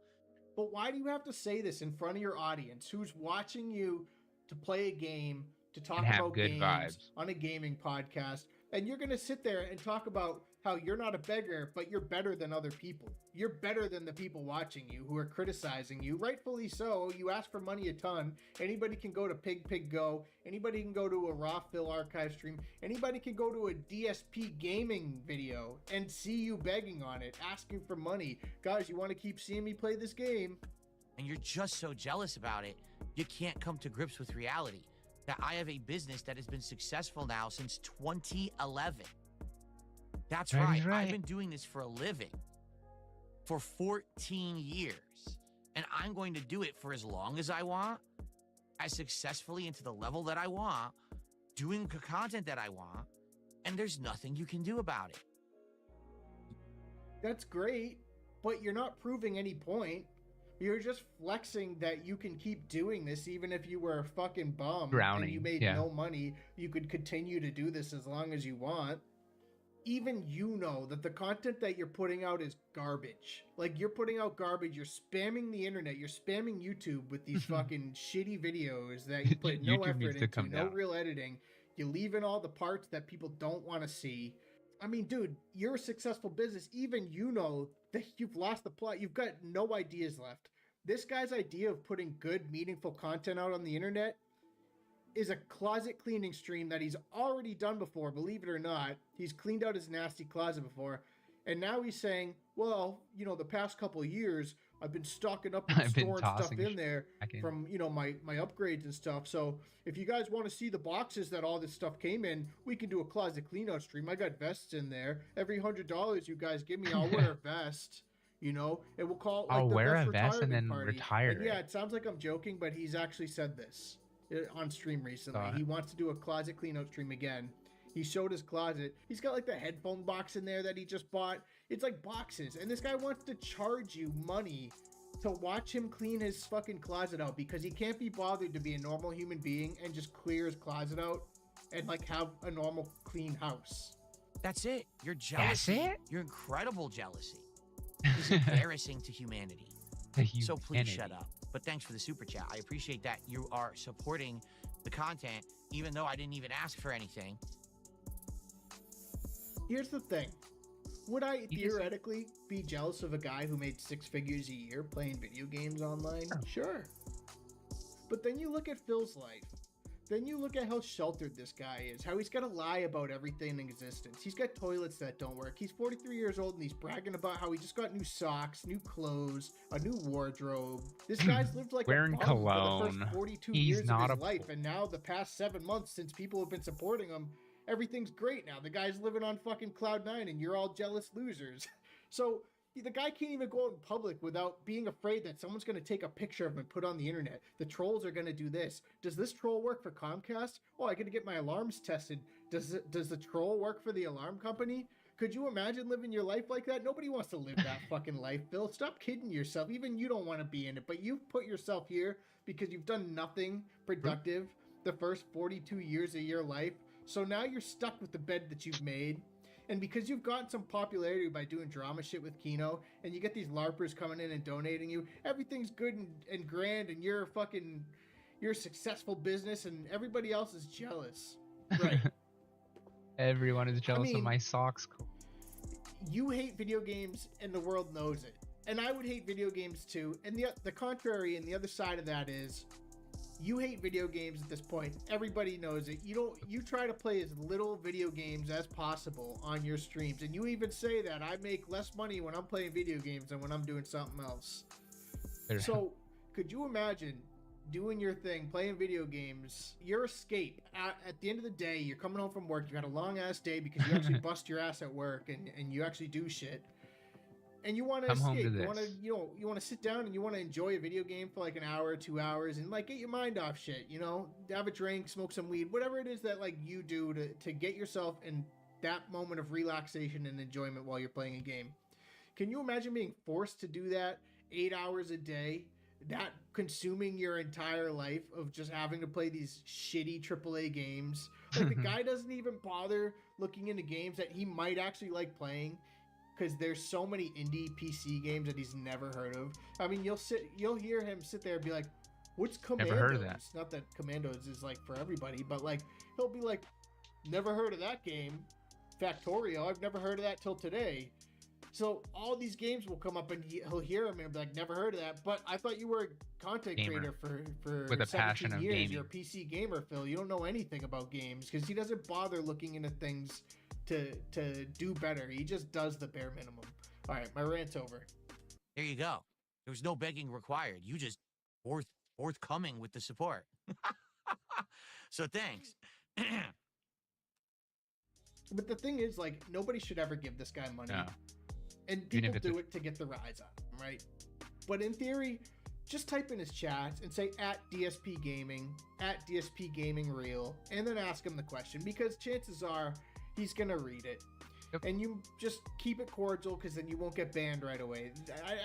But why do you have to say this in front of your audience who's watching you to play a game, to talk about games on a gaming podcast? And you're going to sit there and talk about how you're not a beggar, but you're better than other people. You're better than the people watching you who are criticizing you. Rightfully so. You ask for money a ton. Anybody can go to Pig Go. Anybody can go to a Raw Phil archive stream. Anybody can go to a DSP gaming video and see you begging on it, asking for money. Guys, you want to keep seeing me play this game? And you're just so jealous about it, you can't come to grips with reality. That I have a business that has been successful now since 2011. That's right. I've been doing this for a living for 14 years. And I'm going to do it for as long as I want, as successfully and to the level that I want, doing the content that I want, and there's nothing you can do about it. That's great, but you're not proving any point. You're just flexing that you can keep doing this even if you were a fucking bum and you made no money. You could continue to do this as long as you want. Even you know that the content that you're putting out is garbage. Like, you're putting out garbage. You're spamming the internet. You're spamming YouTube with these fucking shitty videos that you put no effort into, no real editing. You leave in all the parts that people don't want to see. I mean, dude, you're a successful business. Even you know that you've lost the plot. You've got no ideas left. This guy's idea of putting good, meaningful content out on the internet is a closet cleaning stream that he's already done before, believe it or not. He's cleaned out his nasty closet before. And now he's saying, well, you know, the past couple of years, I've been stocking up and storing stuff in there from, you know, my upgrades and stuff. So if you guys want to see the boxes that all this stuff came in, we can do a closet clean out stream. I got vests in there. Every $100 you guys give me, I'll wear a vest. You know, and we'll call it like I'll the wear best a vest and then party. retire. And yeah, it sounds like I'm joking, but he's actually said this on stream recently. He wants to do a closet clean out stream again. He showed his closet. He's got like the headphone box in there that he just bought. It's like boxes. And this guy wants to charge you money to watch him clean his fucking closet out because he can't be bothered to be a normal human being and just clear his closet out and like have a normal clean house. That's it. You're jealousy. That's it? You're incredible jealousy. It's embarrassing to humanity. So please shut up. But thanks for the super chat. I appreciate that you are supporting the content, even though I didn't even ask for anything. Here's the thing. Would I theoretically be jealous of a guy who made 6 figures a year playing video games online? Sure. But then you look at Phil's life. Then you look at how sheltered this guy is, how he's got to lie about everything in existence. He's got toilets that don't work. He's 43 years old and he's bragging about how he just got new socks, new clothes, a new wardrobe. This guy's lived like wearing a bum cologne. for the first 42 years of his life. And now the past 7 months since people have been supporting him, everything's great now. The guy's living on fucking cloud 9 and you're all jealous losers. So the guy can't even go out in public without being afraid that someone's going to take a picture of him and put on the internet. The trolls are going to do this. Does this troll work for Comcast? Oh, I got to get my alarms tested. Does the troll work for the alarm company? Could you imagine living your life like that? Nobody wants to live that fucking life, Bill. Stop kidding yourself. Even you don't want to be in it, but you've put yourself here because you've done nothing productive the first 42 years of your life. So now you're stuck with the bed that you've made. And because you've gotten some popularity by doing drama shit with Kino, and you get these LARPers coming in and donating you, everything's good and grand, and you're a successful business, and everybody else is jealous. Right. Everyone is jealous of my socks. You hate video games, and the world knows it. And I would hate video games too. And the contrary and the other side of that is, you hate video games at this point. Everybody knows it. You try to play as little video games as possible on your streams. And you even say that I make less money when I'm playing video games than when I'm doing something else. So could you imagine doing your thing, playing video games, your escape at the end of the day, you're coming home from work, you got a long ass day because you actually bust your ass at work and you actually do shit. And you want to escape. You want to sit down and you want to enjoy a video game for like an hour or 2 hours and like get your mind off shit, you know, have a drink, smoke some weed, whatever it is that like you do to get yourself in that moment of relaxation and enjoyment while you're playing a game. Can you imagine being forced to do that 8 hours a day, that consuming your entire life of just having to play these shitty AAA games? Like the guy doesn't even bother looking into games that he might actually like playing, because there's so many indie PC games that he's never heard of. I mean, you'll hear him sit there and be like, "What's Commandos?" Never heard of that. Not that Commandos is like for everybody, but like he'll be like, never heard of that game. Factorio, I've never heard of that till today. So all these games will come up and he'll hear them and be like, never heard of that. But I thought you were a content Gamer. creator for With a 17 passion of years. gaming. You're a PC gamer, Phil. You don't know anything about games because he doesn't bother looking into things to do better. He just does the bare minimum. All right, my rant's over. There you go. There was no begging required. You just forthcoming with the support. So thanks. But the thing is, like, nobody should ever give this guy money. No. And Even people if do it to get the rise out of him, right? But in theory, just type in his chats and say @DSP Gaming, @DSP Gaming Real, and then ask him the question because chances are he's gonna read it. Yep. And you just keep it cordial because then you won't get banned right away.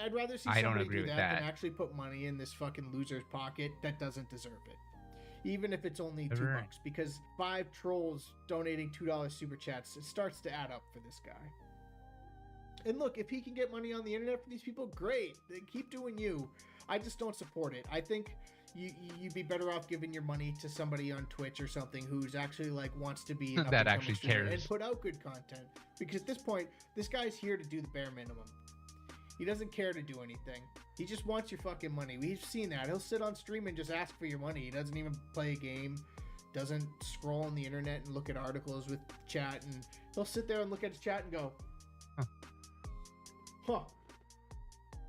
I'd rather see I don't somebody agree do with that than that. actually put money in this fucking loser's pocket that doesn't deserve it. Even if it's only Never. $2, because 5 trolls donating $2 super chats, it starts to add up for this guy. And look, if he can get money on the internet for these people, great. Then keep doing you. I just don't support it. I think you'd be better off giving your money to somebody on Twitch or something who's actually like wants to be an That up-and-coming actually streamer cares. and put out good content. Because at this point, this guy's here to do the bare minimum. He doesn't care to do anything. He just wants your fucking money. We've seen that. He'll sit on stream and just ask for your money. He doesn't even play a game. Doesn't scroll on the internet and look at articles with chat. And he'll sit there and look at his chat and go, huh.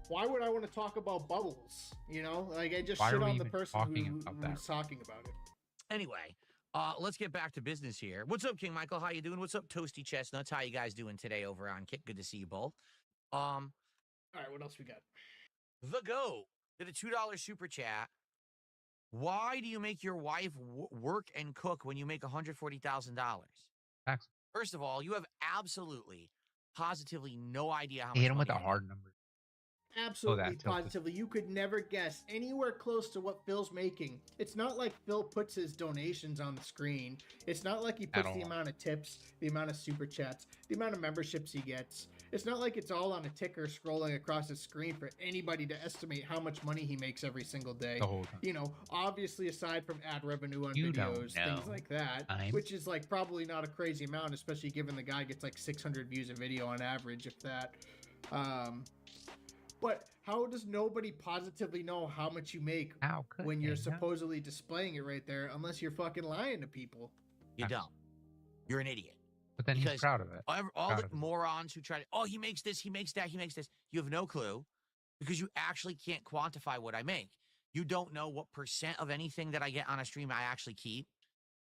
Why would I want to talk about bubbles? You know, like I just Why are shit we on the even person talking who about that? was talking about it. Anyway, let's get back to business here. What's up, King Michael? How you doing? What's up, Toasty Chestnuts? How you guys doing today over on Kick? Good to see you both. All right, what else we got? The Go did a $2 super chat. Why do you make your wife work and cook when you make $140,000? Facts. First of all, you have absolutely, positively no idea how much Hit him with money a I hard number. Absolutely, that tilted. positively. You could never guess anywhere close to what Phil's making. It's not like Phil puts his donations on the screen. It's not like he puts the all. amount of tips, the amount of super chats, the amount of memberships he gets. It's not like it's all on a ticker scrolling across the screen for anybody to estimate how much money he makes every single day. The whole time. You know, obviously aside from ad revenue on You don't videos, know. things like that, I'm- which is like probably not a crazy amount, especially given the guy gets like 600 views a video on average, if that. But how does nobody positively know how much you make How could when you're they not? supposedly displaying it right there unless you're fucking lying to people? You don't. You're an idiot. But then Because he's proud of it. All Proud the of it. morons who try to, oh, he makes this, he makes that, he makes this. You have no clue because you actually can't quantify what I make. You don't know what % of anything that I get on a stream I actually keep.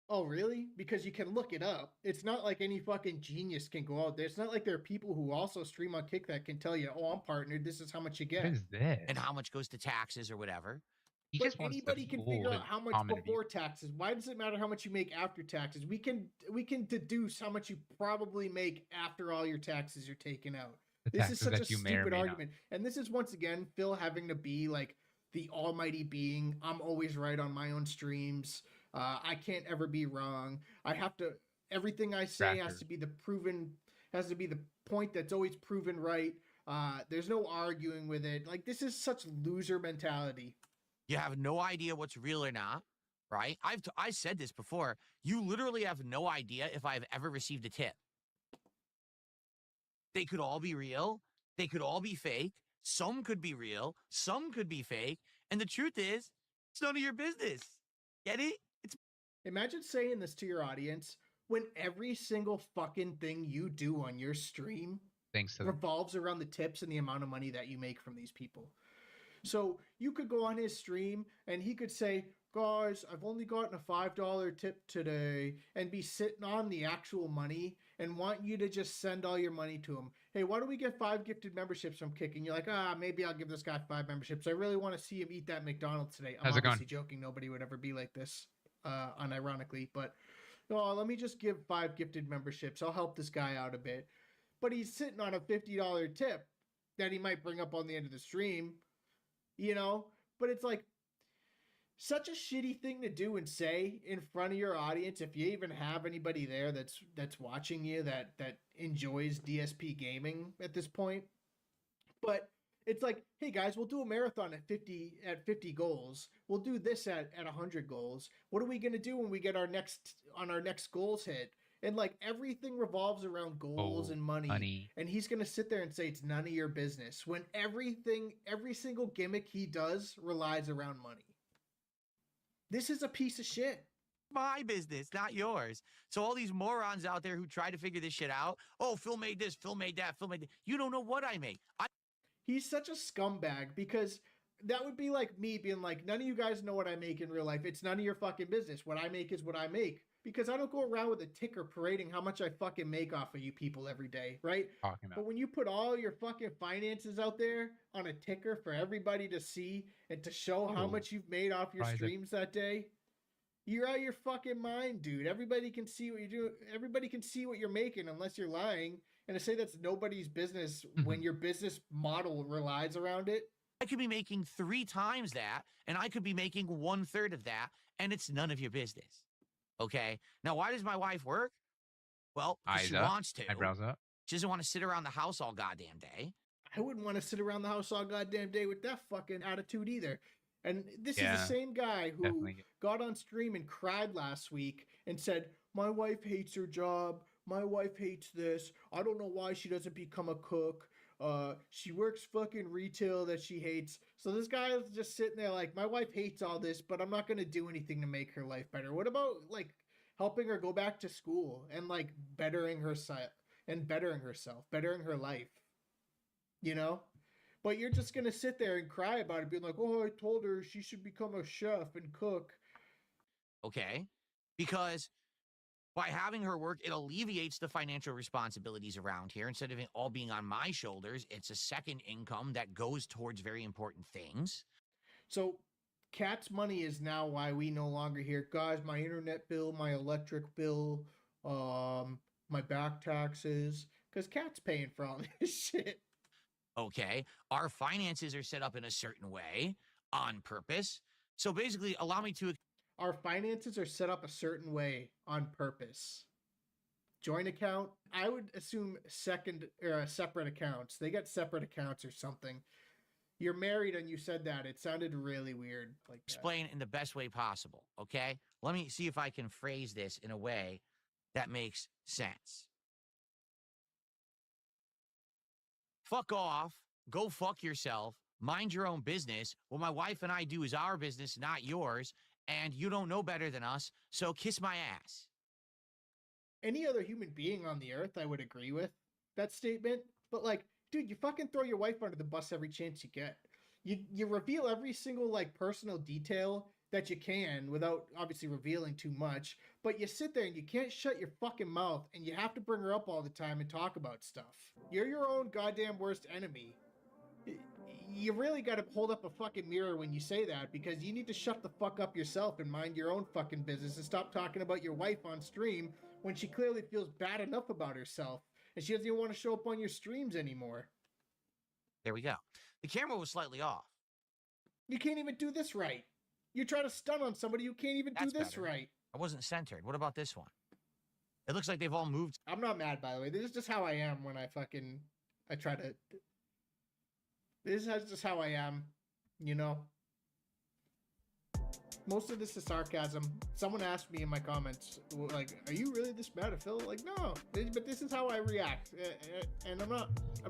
Oh, really? Because you can look it up. It's not like any fucking genius can go out there. It's not like there are people who also stream on Kick that can tell you, oh, I'm partnered. This is how much you What get. is this? And how much goes to taxes or whatever. He But just wants to anybody can fool figure out his how much common before taxes. Why does it matter how much you make after taxes? We can deduce how much you probably make after all your taxes are taken out. The This is taxes such a that you may or stupid may not. argument. And this is once again Phil having to be like the almighty being. I'm always right on my own streams. I can't ever be wrong. I have to, everything I say has Tracker. to be the point that's always proven right. There's no arguing with it. Like this is such loser mentality. You have no idea what's real or not, right? I said this before. You literally have no idea if I've ever received a tip. They could all be real. They could all be fake. Some could be real. Some could be fake. And the truth is, it's none of your business. Get it? Imagine saying this to your audience when every single fucking thing you do on your stream Thanks to the revolves around the tips and the amount of money that you make from these people. So you could go on his stream and he could say, guys, I've only gotten a $5 tip today, and be sitting on the actual money and want you to just send all your money to him. Hey, why don't we get 5 gifted memberships from Kick? And you're like, maybe I'll give this guy 5 memberships. I really want to see him eat that McDonald's today. I'm How's it going? obviously joking. Nobody would ever be like this, unironically, but no, let me just give 5 gifted memberships. I'll help this guy out a bit. But he's sitting on a $50 tip that he might bring up on the end of the stream, you know? But it's like such a shitty thing to do and say in front of your audience if you even have anybody there that's watching you that enjoys DSP gaming at this point. But it's like, hey guys, we'll do a marathon at 50 goals. We'll do this at 100 goals. What are we going to do when we get our next goals hit? And like everything revolves around goals and money. And he's going to sit there and say it's none of your business when every single gimmick he does relies around money. This is a piece of shit. My business, not yours. So all these morons out there who try to figure this shit out. Oh, Phil made this, Phil made that, Phil made that. You don't know what I make. He's such a scumbag because that would be like me being like, none of you guys know what I make in real life. It's none of your fucking business. What I make is what I make. Because I don't go around with a ticker parading how much I fucking make off of you people every day, right? But when you put all your fucking finances out there on a ticker for everybody to see and to show how much you've made off your streams that day, you're out of your fucking mind, dude. Everybody can see what you do. Everybody can see what you're making unless you're lying. And to say that's nobody's business when your business model relies around it. I could be making 3 times that, and I could be making 1/3 of that, and it's none of your business. Okay? Now, why does my wife work? Well, she wants to. Eyebrows up. She doesn't want to sit around the house all goddamn day. I wouldn't want to sit around the house all goddamn day with that fucking attitude either. And this is the same guy who got on stream and cried last week and said, my wife hates her job. My wife hates this. I don't know why she doesn't become a cook. She works fucking retail that she hates. So this guy is just sitting there like, my wife hates all this, but I'm not going to do anything to make her life better. What about like helping her go back to school and like bettering herself, bettering her life, you know? But you're just going to sit there and cry about it, being like, oh, I told her she should become a chef and cook. Okay. Because by having her work, it alleviates the financial responsibilities around here. Instead of it all being on my shoulders, it's a second income that goes towards very important things. So Kat's money is now why we no longer hear, guys, my internet bill, my electric bill, my back taxes, because Kat's paying for all this shit. Okay, our finances are set up in a certain way on purpose. So basically, allow me to... Our finances are set up a certain way on purpose. Joint account, I would assume separate accounts. They got separate accounts or something. You're married and you said that. It sounded really weird. Like explain in the best way possible, okay? Let me see if I can phrase this in a way that makes sense. Fuck off, go fuck yourself, mind your own business. What my wife and I do is our business, not yours, and you don't know better than us, so kiss my ass. Any other human being on the earth, I would agree with that statement. But like, dude, you fucking throw your wife under the bus every chance you get. You reveal every single like personal detail that you can without obviously revealing too much, but you sit there and you can't shut your fucking mouth and you have to bring her up all the time and talk about stuff. You're your own goddamn worst enemy. You really got to hold up a fucking mirror when you say that, because you need to shut the fuck up yourself and mind your own fucking business and stop talking about your wife on stream when she clearly feels bad enough about herself and she doesn't even want to show up on your streams anymore. There we go. The camera was slightly off. You can't even do this right. You're trying to stun on somebody who can't even do this right. I wasn't centered. What about this one? It looks like they've all moved. I'm not mad, by the way. This is just how I am when I try to... This is just how I am, you know? Most of this is sarcasm. Someone asked me in my comments, like, are you really this mad at Phil? Like, no, but this is how I react. And I'm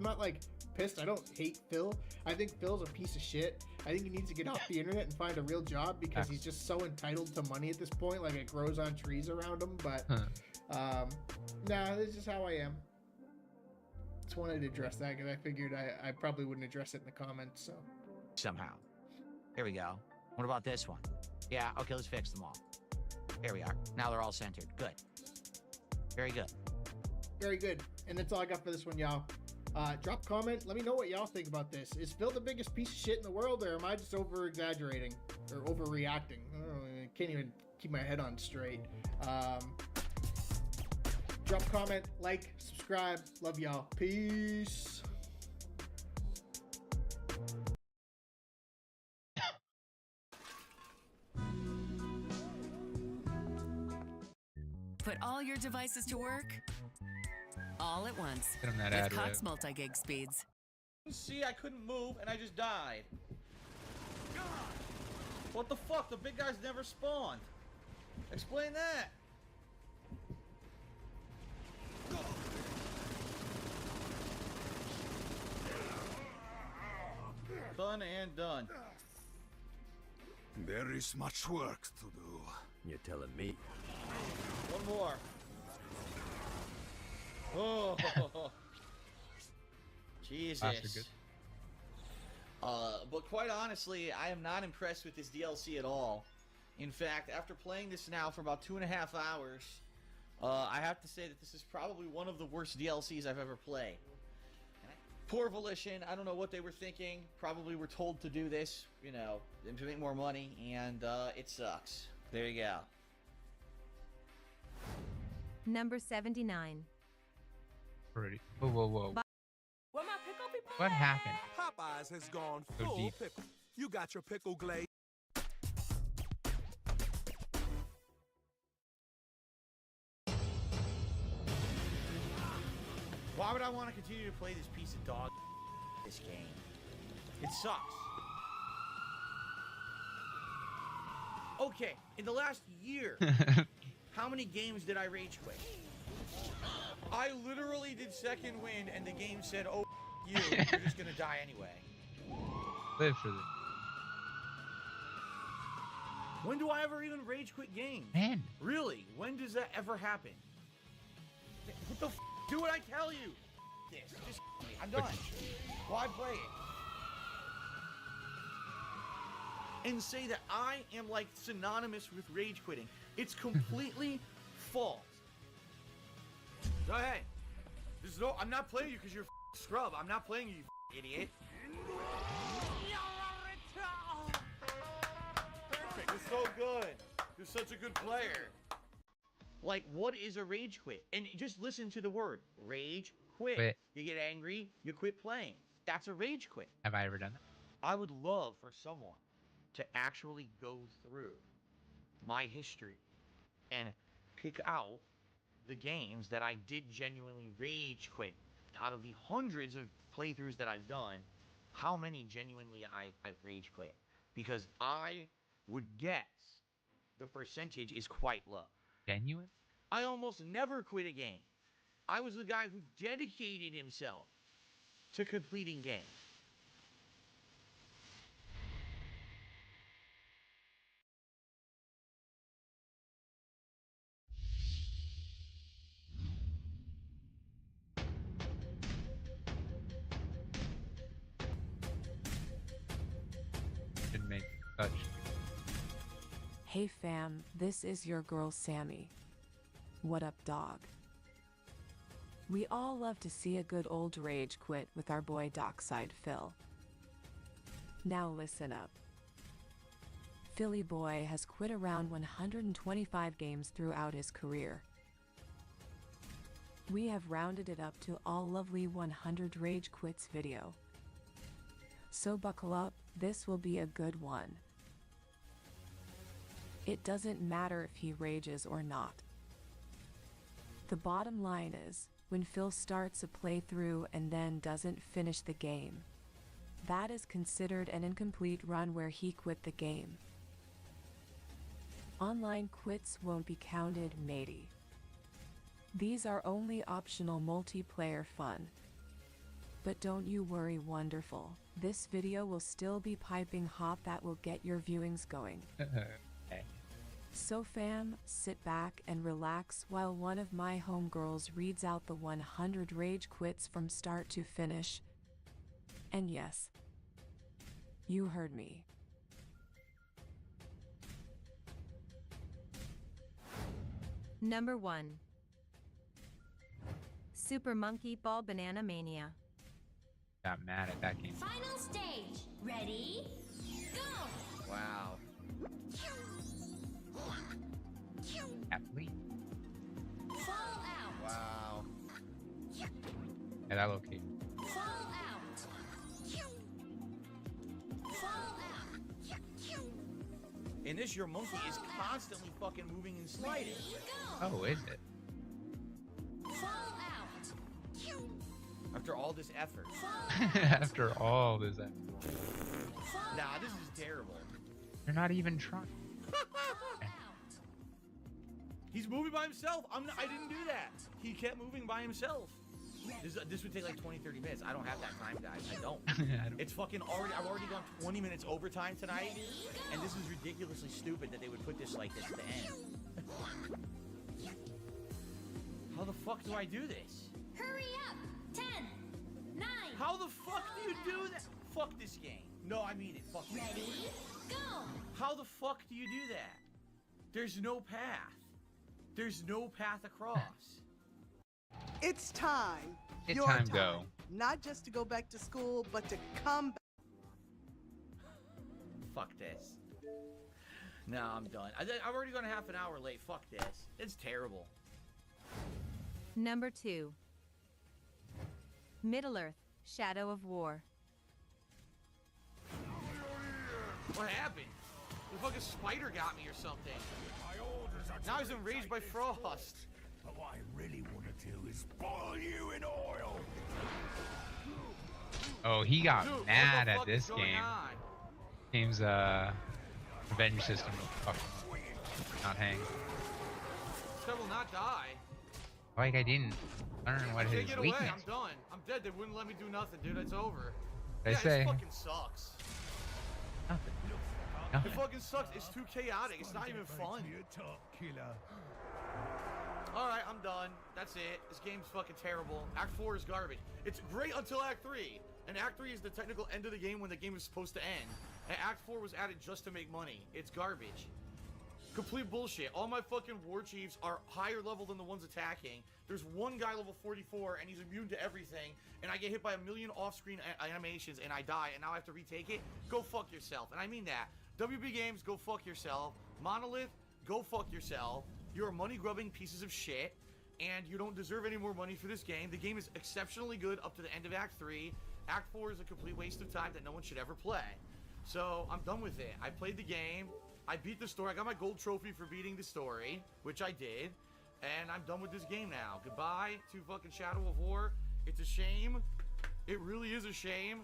not like pissed. I don't hate Phil. I think Phil's a piece of shit. I think he needs to get off the internet and find a real job because he's just so entitled to money at this point. Like it grows on trees around him. But nah, this is just how I am. Just wanted to address that because I figured I probably wouldn't address it in the comments. So somehow, here we go. What about this one? Yeah, okay, let's fix them all. Here we are. Now they're all centered. Good. Very good. Very good. And that's all I got for this one, y'all. Drop a comment. Let me know what y'all think about this. Is Phil the biggest piece of shit in the world, or am I just over-exaggerating or overreacting? I can't even keep my head on straight. Drop a comment, like, subscribe. Love y'all. Peace. Put all your devices to work all at once with Cox multi-gig speeds. See, I couldn't move and I just died. God! What the fuck? The big guys never spawned. Explain that. Done and done. There is much work to do. You're telling me. One more. Oh, Jesus. But quite honestly, I am not impressed with this DLC at all. In fact, after playing this now for about 2.5 hours, I have to say that this is probably one of the worst DLCs I've ever played. Poor Volition, I don't know what they were thinking. Probably were told to do this, you know, to make more money, and it sucks. There you go. Number 79. Pretty. Whoa, whoa, whoa. Where my pickle people? What happened? Popeyes has gone So full deep. pickle. You got your pickle glaze. Why would I want to continue to play this piece of dog this game? It sucks. Okay, in the last year, how many games did I rage quit? I literally did second wind and the game said, oh, you, you're just gonna die anyway. Live for this. When do I ever even rage quit games? Man. Really? When does that ever happen? What the f? Do what I tell you! This. Just me. I'm done. Why play it? And say that I am like synonymous with rage quitting. It's completely false. So hey, this is no, I'm not playing you because you're a scrub. I'm not playing you, you idiot. You're so good. You're such a good player. Like, what is a rage quit? And just listen to the word. Rage quit. You get angry, you quit playing. That's a rage quit. Have I ever done that? I would love for someone to actually go through my history and pick out the games that I did genuinely rage quit. Out of the hundreds of playthroughs that I've done, how many genuinely I've rage quit? Because I would guess the percentage is quite low. Genuine? I almost never quit a game. I was the guy who dedicated himself to completing games. Didn't make such. Hey fam, this is your girl Sammy. What up, dog? We all love to see a good old rage quit with our boy Dockside Phil. Now listen up. Philly boy has quit around 125 games throughout his career. We have rounded it up to all lovely 100 rage quits video. So buckle up, this will be a good one. It doesn't matter if he rages or not. The bottom line is, when Phil starts a playthrough and then doesn't finish the game, that is considered an incomplete run where he quit the game. Online quits won't be counted, matey. These are only optional multiplayer fun. But don't you worry, wonderful. This video will still be piping hot that will get your viewings going. Okay. So fam, sit back and relax while one of my homegirls reads out the 100 rage quits from start to finish. And yes, you heard me. Number 1. Super Monkey Ball Banana Mania. Got mad at that game. Final stage. Ready? Go! Wow. Athlete. Fall out. Wow. Yeah, that location. Fall out. Fall out. In this, your monkey is constantly fucking moving and sliding. Oh, is it? Fall out. After all this effort. After all this, Nah, this is terrible. you're not even trying. He's moving by himself. I didn't do that. He kept moving by himself. This would take like 20-30 minutes. I don't have that time, guys. I don't. I don't- It's fucking already. I've already gone 20 minutes overtime tonight, and this is ridiculously stupid that they would put this like this at the end. How the fuck do I do this? Hurry up! 10, 9. How the fuck do you do that? Fuck this game. No, I mean it. Fuck this Ready? game. Go! How the fuck do you do that? There's no path. There's no path across. It's time. It's Your time, go. Not just to go back to school, but to come back. Fuck this. No, I'm done. I'm already going half an hour late. Fuck this. It's terrible. Number 2. Middle-earth, Shadow of War. What happened? The fucking spider got me or something. Now he's enraged by Frost. But what I really want to do is boil you in oil. Oh, he got Dude, what mad the at fuck this is going game. on? Game's revenge system. Fuck. Not hang. This guy will not die. Like I didn't learn what I his can't get away. weakness. I'm done. I'm dead. They wouldn't let me do nothing, dude. It's over. They Yeah, say it fucking sucks. nothing. It Nothing. fucking sucks. It's too chaotic. It's not even fun. Alright, I'm done. That's it. This game's fucking terrible. Act 4 is garbage. It's great until Act 3. And Act 3 is the technical end of the game when the game is supposed to end. And Act 4 was added just to make money. It's garbage. Complete bullshit. All my fucking war chiefs are higher level than the ones attacking. There's one guy level 44 and he's immune to everything. And I get hit by a million off-screen animations and I die and now I have to retake it. Go fuck yourself. And I mean that. WB Games, go fuck yourself. Monolith, go fuck yourself. You're money-grubbing pieces of shit, and you don't deserve any more money for this game. The game is exceptionally good up to the end of Act 3. Act 4 is a complete waste of time that no one should ever play. So, I'm done with it. I played the game. I beat the story. I got my gold trophy for beating the story, which I did. And I'm done with this game now. Goodbye to fucking Shadow of War. It's a shame. It really is a shame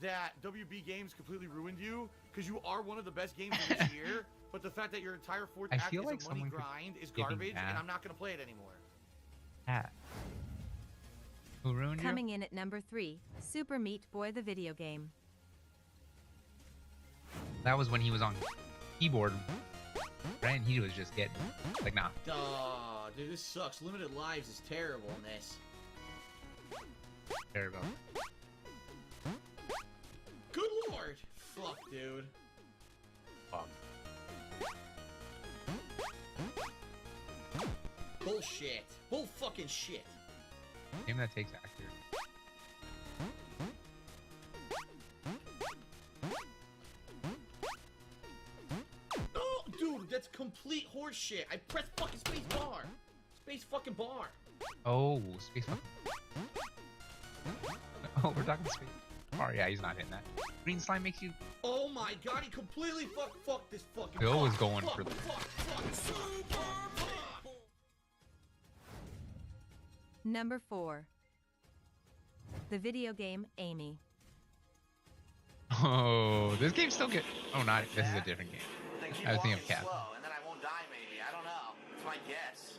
that WB Games completely ruined you, because you are one of the best games of this year. But the fact that your entire fourth I act feel is like a money someone could grind is give me garbage, and that. I'm not going to play it anymore. Hat. Who ruined you? Coming in at number 3, Super Meat Boy the video game. That was when he was on keyboard. Right, and he was just getting like, nah. Oh, dude, this sucks. Limited Lives is terrible in this. There we go. Good lord! Fuck, dude. Bullshit. Bull fucking shit. Game that takes actors. Oh, dude, that's complete horse shit. I pressed fucking space bar. Space fucking bar. Oh, space. Oh, we're talking space. Oh yeah, he's not hitting that. Green slime makes you. Oh my god, he completely fuck this fucking Bill bar. was going Fuck, for the. fuck. Number 4. The video game Amy. Oh, this game's still good. Oh, not. This is a different game. Then keep I was thinking of walking Cat. slow, and then I won't die maybe. I don't know. It's my guess.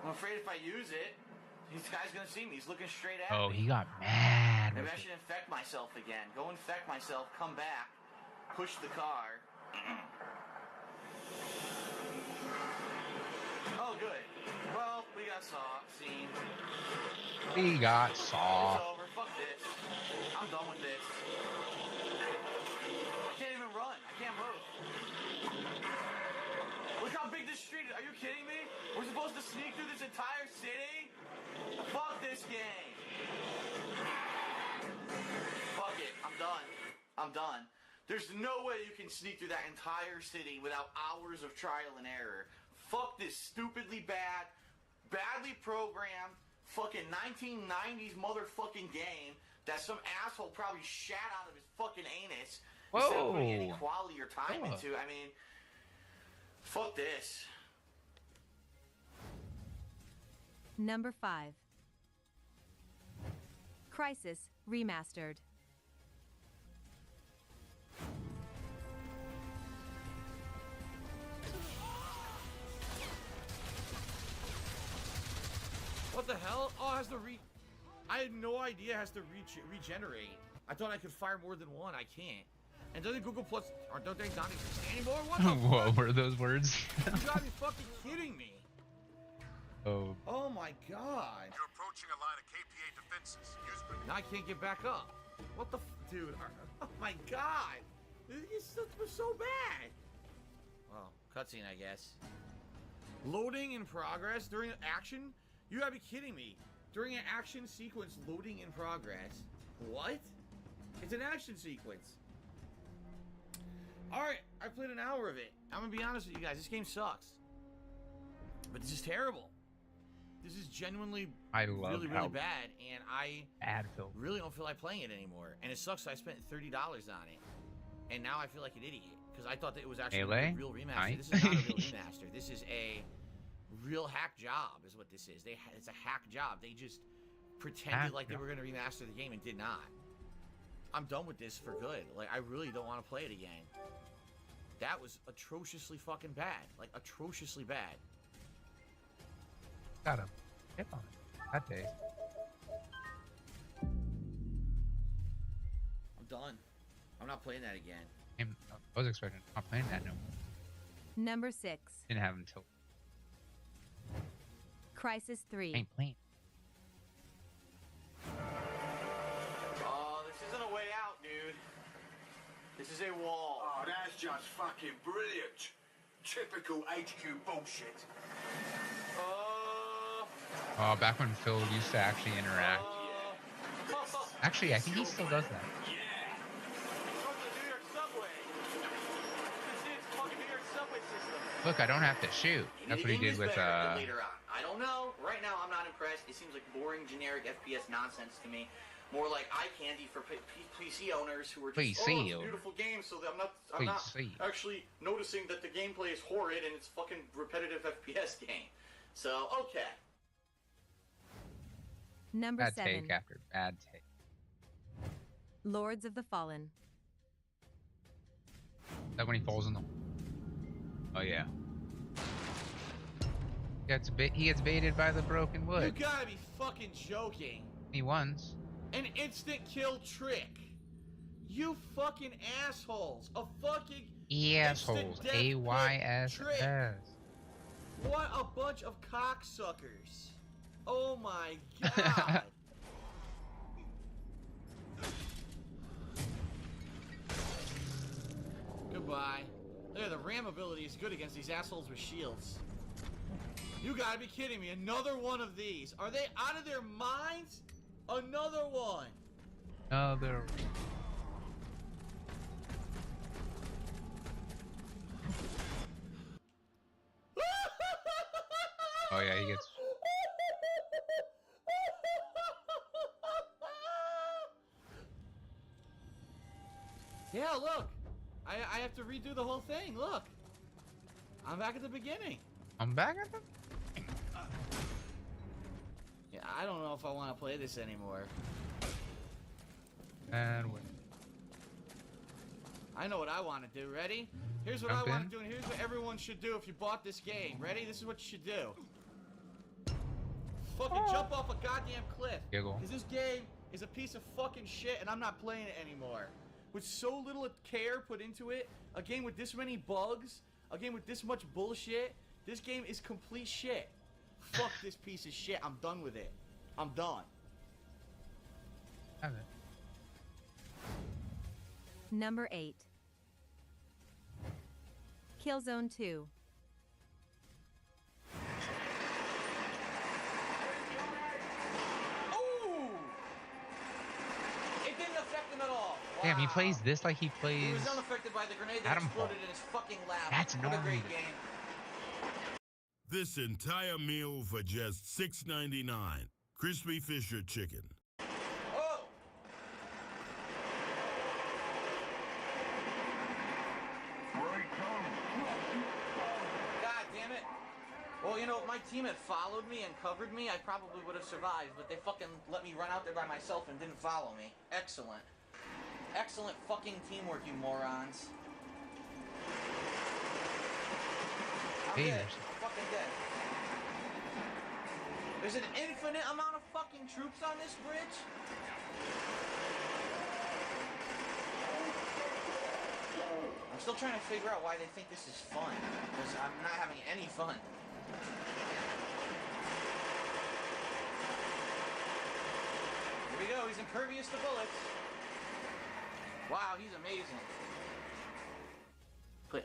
I'm afraid if I use it, this guy's gonna see me. He's looking straight at Oh, me. he got mad. Maybe with I it. should infect myself again. Go infect myself, come back, push the car. Oh, good. Well, we got scene. We got It's saw. over. Fuck this. I'm done with this. I can't even run. I can't move. Look how big this street is. Are you kidding me? We're supposed to sneak through this entire city? Fuck this game. Fuck it. I'm done. I'm done. There's no way you can sneak through that entire city without hours of trial and error. Fuck this stupidly bad, badly programmed, fucking 1990s motherfucking game that some asshole probably shat out of his fucking anus instead of putting any Whoa. quality or time Ugh. into. I mean, fuck this. Number 5. Crisis Remastered. the hell? Oh, it has to I had no idea it has to regenerate. I thought I could fire more than one. I can't. And doesn't Google Plus, or don't they not exist anymore? What the What were those words? You gotta be fucking kidding me. Oh. Oh my god. You're approaching a line of KPA defenses. Now I can't get back up. What the dude? Oh my god. This was so bad. Well, cutscene, I guess. Loading in progress during action? You gotta be kidding me. During an action sequence, loading in progress. What? It's an action sequence. Alright, I played an hour of it. I'm gonna be honest with you guys, this game sucks. But this is terrible. This is genuinely really bad, and I really don't feel like playing it anymore. And it sucks I spent $30 on it. And now I feel like an idiot. Because I thought that it was actually a real remaster. This is not a real remaster. This is a real hack job, is what this is. It's a hack job. They just pretended like they were going to remaster the game and did not. I'm done with this for good. Like, I really don't want to play it again. That was atrociously fucking bad. Like, atrociously bad. Got him. Hip on it. That day. I'm done. I'm not playing that again. I was expecting not playing that no more. Number 6. Didn't have until. Crisis 3. Ain't playing. Oh, this isn't a way out, dude. This is a wall. Oh, that's just fucking brilliant. Typical HQ bullshit. Oh, back when Phil used to actually interact. Actually, I think he still does that. Look, I don't have to shoot. That's what he did with later on. I don't know. Right now, I'm not impressed. It seems like boring, generic FPS nonsense to me. More like eye candy for PC owners who are just, it's a beautiful game, so that I'm not actually noticing that the gameplay is horrid and it's fucking repetitive FPS game. So, okay. Number bad 7. Take after bad take. Lords of the Fallen. Is that when he falls in the... Oh, yeah. He gets baited by the broken wood. You gotta be fucking joking. He wins. An instant kill trick. You fucking assholes. A fucking assholes. AYSS. What a bunch of cocksuckers. Oh my god. Goodbye. There, the ram ability is good against these assholes with shields. You gotta be kidding me. Another one of these. Are they out of their minds? Another one. Another. Oh yeah, he gets. Yeah, look. I have to redo the whole thing. Look. I'm back at the beginning. I'm back at the... Yeah, I don't know if I want to play this anymore. And win. I know what I want to do. Ready? Here's what I want to do, and here's what everyone should do if you bought this game. Ready? This is what you should do. Fucking jump off a goddamn cliff. Giggle. Because this game is a piece of fucking shit, and I'm not playing it anymore. With so little care put into it, a game with this many bugs, a game with this much bullshit, this game is complete shit. Fuck this piece of shit. I'm done with it. I'm done. Have it. Number 8. Killzone 2. Ooh! It didn't affect him at all. Wow. Damn, he plays this like he plays. He was unaffected by the grenade that exploded in his fucking lap. That's what a gnarly. great game. This entire meal for just $6.99. Crispy Fisher chicken. Oh! God damn it. Well, you know, if my team had followed me and covered me, I probably would have survived, but they fucking let me run out there by myself and didn't follow me. Excellent. Excellent fucking teamwork, you morons. I'm dead. I'm fucking dead. There's an infinite amount of fucking troops on this bridge? I'm still trying to figure out why they think this is fun, because I'm not having any fun. Here we go, he's impervious to bullets. Wow, he's amazing.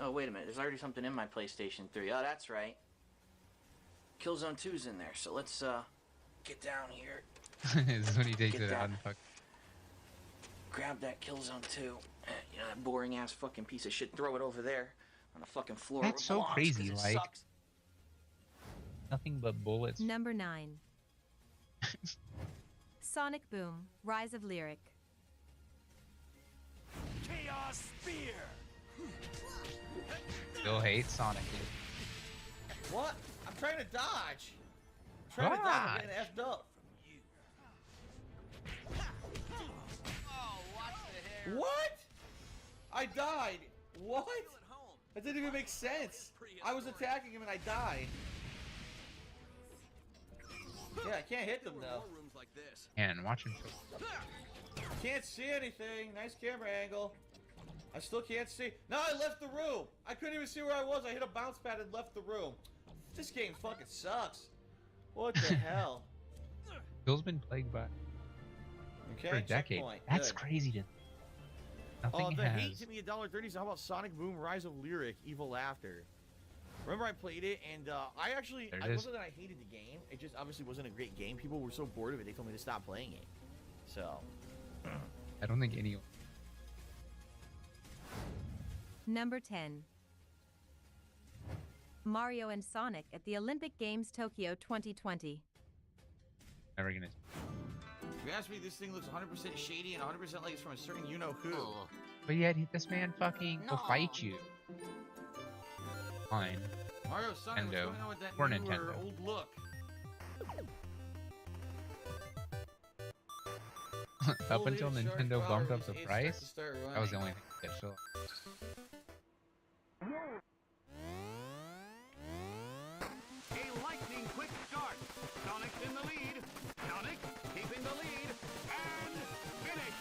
Oh, wait a minute, there's already something in my PlayStation 3. Oh, that's right. Killzone 2's in there, so let's get down here. This is when he takes Get it that. out and fuck. Grab that Killzone 2. You know, that boring ass fucking piece of shit. Throw it over there on the fucking floor. That's where it so belongs, crazy, 'cause it like sucks. nothing but bullets. Number 9. Sonic Boom, Rise of Lyric. Chaos Spear. Still hate Sonic, dude. What? I'm trying to dodge. I'm trying to dodge. I'm getting effed up. What? I died. What? That didn't even make sense. I was attacking him and I died. Yeah, I can't hit them though. And watch him. Can't see anything. Nice camera angle. I still can't see. No, I left the room. I couldn't even see where I was. I hit a bounce pad and left the room. This game fucking sucks. What the hell? Bill's been plagued by Okay, for a decade. checkpoint. That's Good. crazy to. Nothing The has. hate to me $1.30. So how about Sonic Boom, Rise of Lyric, Evil Laughter? Remember I played it, and I actually, There it it is. wasn't that I hated the game. It just obviously wasn't a great game. People were so bored of it, they told me to stop playing it. So. I don't think any. Number 10. Mario and Sonic at the Olympic Games Tokyo 2020. Never gonna. If you ask me, this thing looks 100% shady and 100% like it's from a certain you-know-who. But yet, this man fucking will fight you. Fine. Mario, Sonic, what's Nintendo. going on with that Or new Nintendo. or old look? Up until Holy shark Nintendo bumped up flowers, the it's price, start to start that was the running. only thing that showed. A lightning quick start. Sonic's in the lead. Sonic keeping the lead. And finish.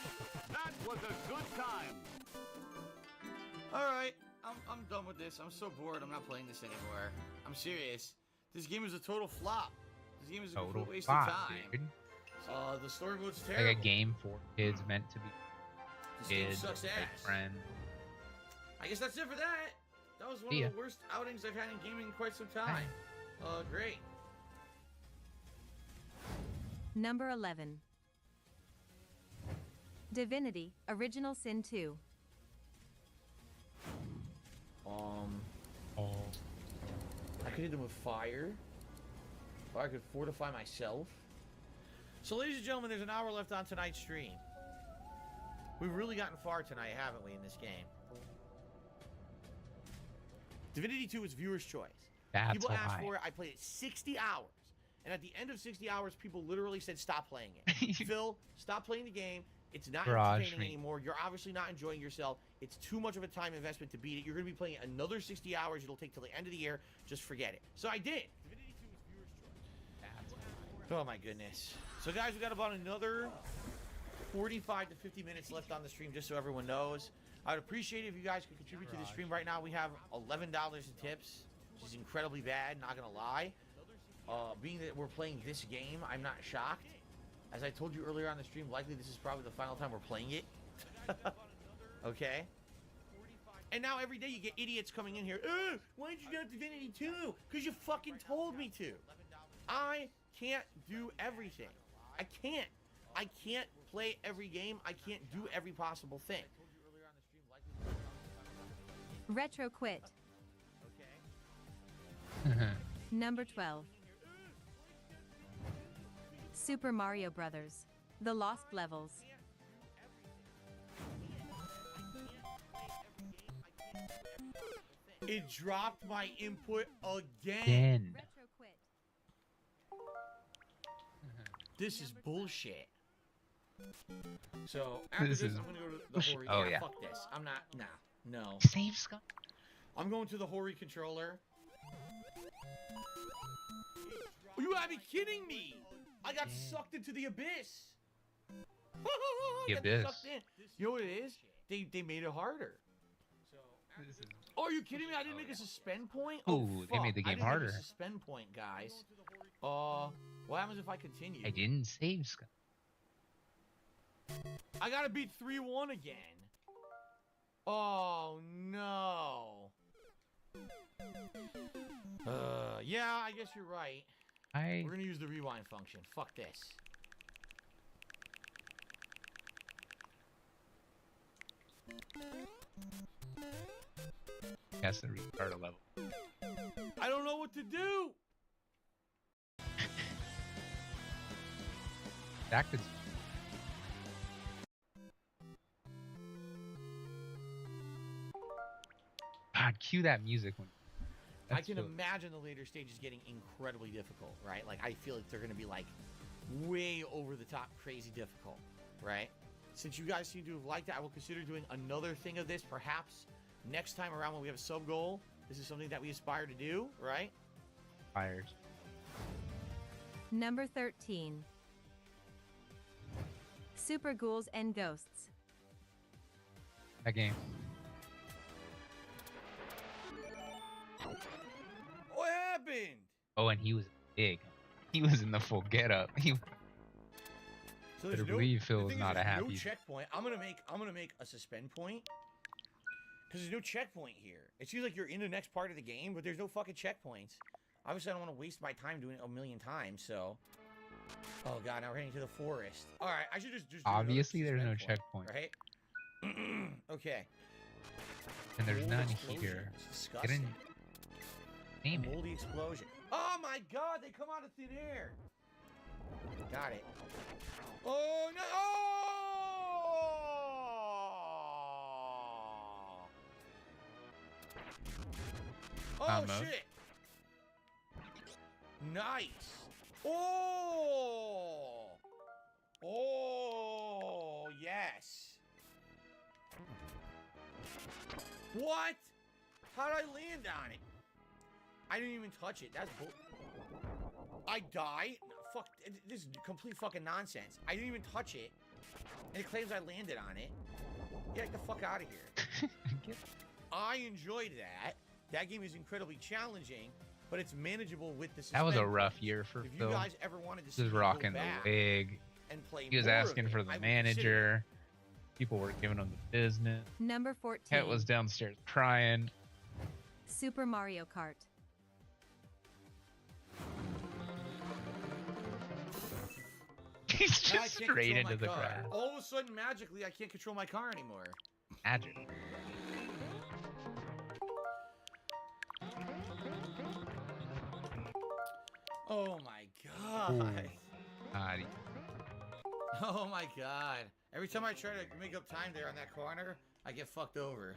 That was a good time. Alright, I'm done with this. I'm so bored. I'm not playing this anymore. I'm serious. This game is a total flop. This game is a Total complete waste flop, of time. dude. The story mode's terrible. Like a game for kids meant to be This game kids, sucks like ass. friend. I guess that's it for that. That was one See ya. of the worst outings I've had in gaming in quite some time. Great. Number 11. Divinity, Original Sin 2. I could hit them with fire. Or I could fortify myself. So, ladies and gentlemen, there's an hour left on tonight's stream. We've really gotten far tonight, haven't we, in this game? Divinity 2 is viewer's choice. That's People asked why. for it. I played it 60 hours. And at the end of 60 hours, people literally said, stop playing it. Phil, stop playing the game. It's not Garage entertaining me. anymore. You're obviously not enjoying yourself. It's too much of a time investment to beat it. You're going to be playing it another 60 hours. It'll take till the end of the year. Just forget it. So I did. Divinity 2 is viewer's choice. Oh my goodness. So guys, we got about another 45 to 50 minutes left on the stream, just so everyone knows. I'd appreciate it if you guys could contribute to the stream. Right now we have $11 in tips, which is incredibly bad, not gonna lie. Being that we're playing this game, I'm not shocked. As I told you earlier on the stream, likely this is probably the final time we're playing it. Okay? And now every day you get idiots coming in here, why did you get Divinity 2? Because you fucking told me to. I can't do everything. I can't. I can't play every game. I can't do every possible thing. Retro Quit. Number 12. Super Mario Brothers. The Lost Levels. It dropped my input again. Again. Retro Quit. This is bullshit. So after This this, is I'm gonna go to the bullshit. Hori. Oh, yeah. Fuck this. I'm not. Nah. No. Save Scott. I'm going to the Hori controller. You gotta be kidding me! I got sucked into the abyss. The Got abyss. sucked in. You know what it is? They made it harder. Oh, are you kidding me? I didn't make a suspend point? Ooh, they made the I game didn't harder. Make a suspend point, guys. What happens if I continue? I didn't save Scott. I gotta beat 3-1 again. Oh no. Yeah, I guess you're right. We're gonna use the rewind function. Fuck this. Has to restart a level. I don't know what to do. That could. God, cue that music when. I can imagine the later stages getting incredibly difficult, right? Like, I feel like they're going to be, like, way over the top crazy difficult, right? Since you guys seem to have liked it, I will consider doing another thing of this, perhaps next time around when we have a sub goal. This is something that we aspire to do, right? Fired. Number 13. Super Ghouls and Ghosts. That game. What happened? Oh, and he was big. He was in the full getup. He. So I believe Phil was not a there's happy. no checkpoint. I'm gonna make a suspend point because there's no checkpoint here. It seems like you're in the next part of the game, but there's no fucking checkpoints. Obviously, I don't want to waste my time doing it a million times. So, oh god, now we're heading to the forest. All right, I should just do Obviously, there's no suspend checkpoint. point, right? Okay. And there's Moldy none explosion. here. It's Get disgusting. in. Name it. Moldy explosion. Oh my god, they come out of thin air. Got it. Oh no! Oh! Oh Almost. shit! Nice. Oh! Oh yes. What? How did I land on it? I didn't even touch it. That's bull. I died? No, fuck. This is complete fucking nonsense. I didn't even touch it. And it claims I landed on it. Get the fuck out of here. I enjoyed that. That game is incredibly challenging, but it's manageable with the That was a suspend rough points. year for If Phil. you guys ever wanted to He see was me go rocking the back wig. and play He was more asking of for it, the I would consider manager. People were giving him the business. Number 14. Cat was downstairs crying. Super Mario Kart. He's Now I just can't straight control into my the car. grass. All of a sudden, magically, I can't control my car anymore. Magic. Oh my god. Ooh. Oh my god. Every time I try to make up time there on that corner, I get fucked over.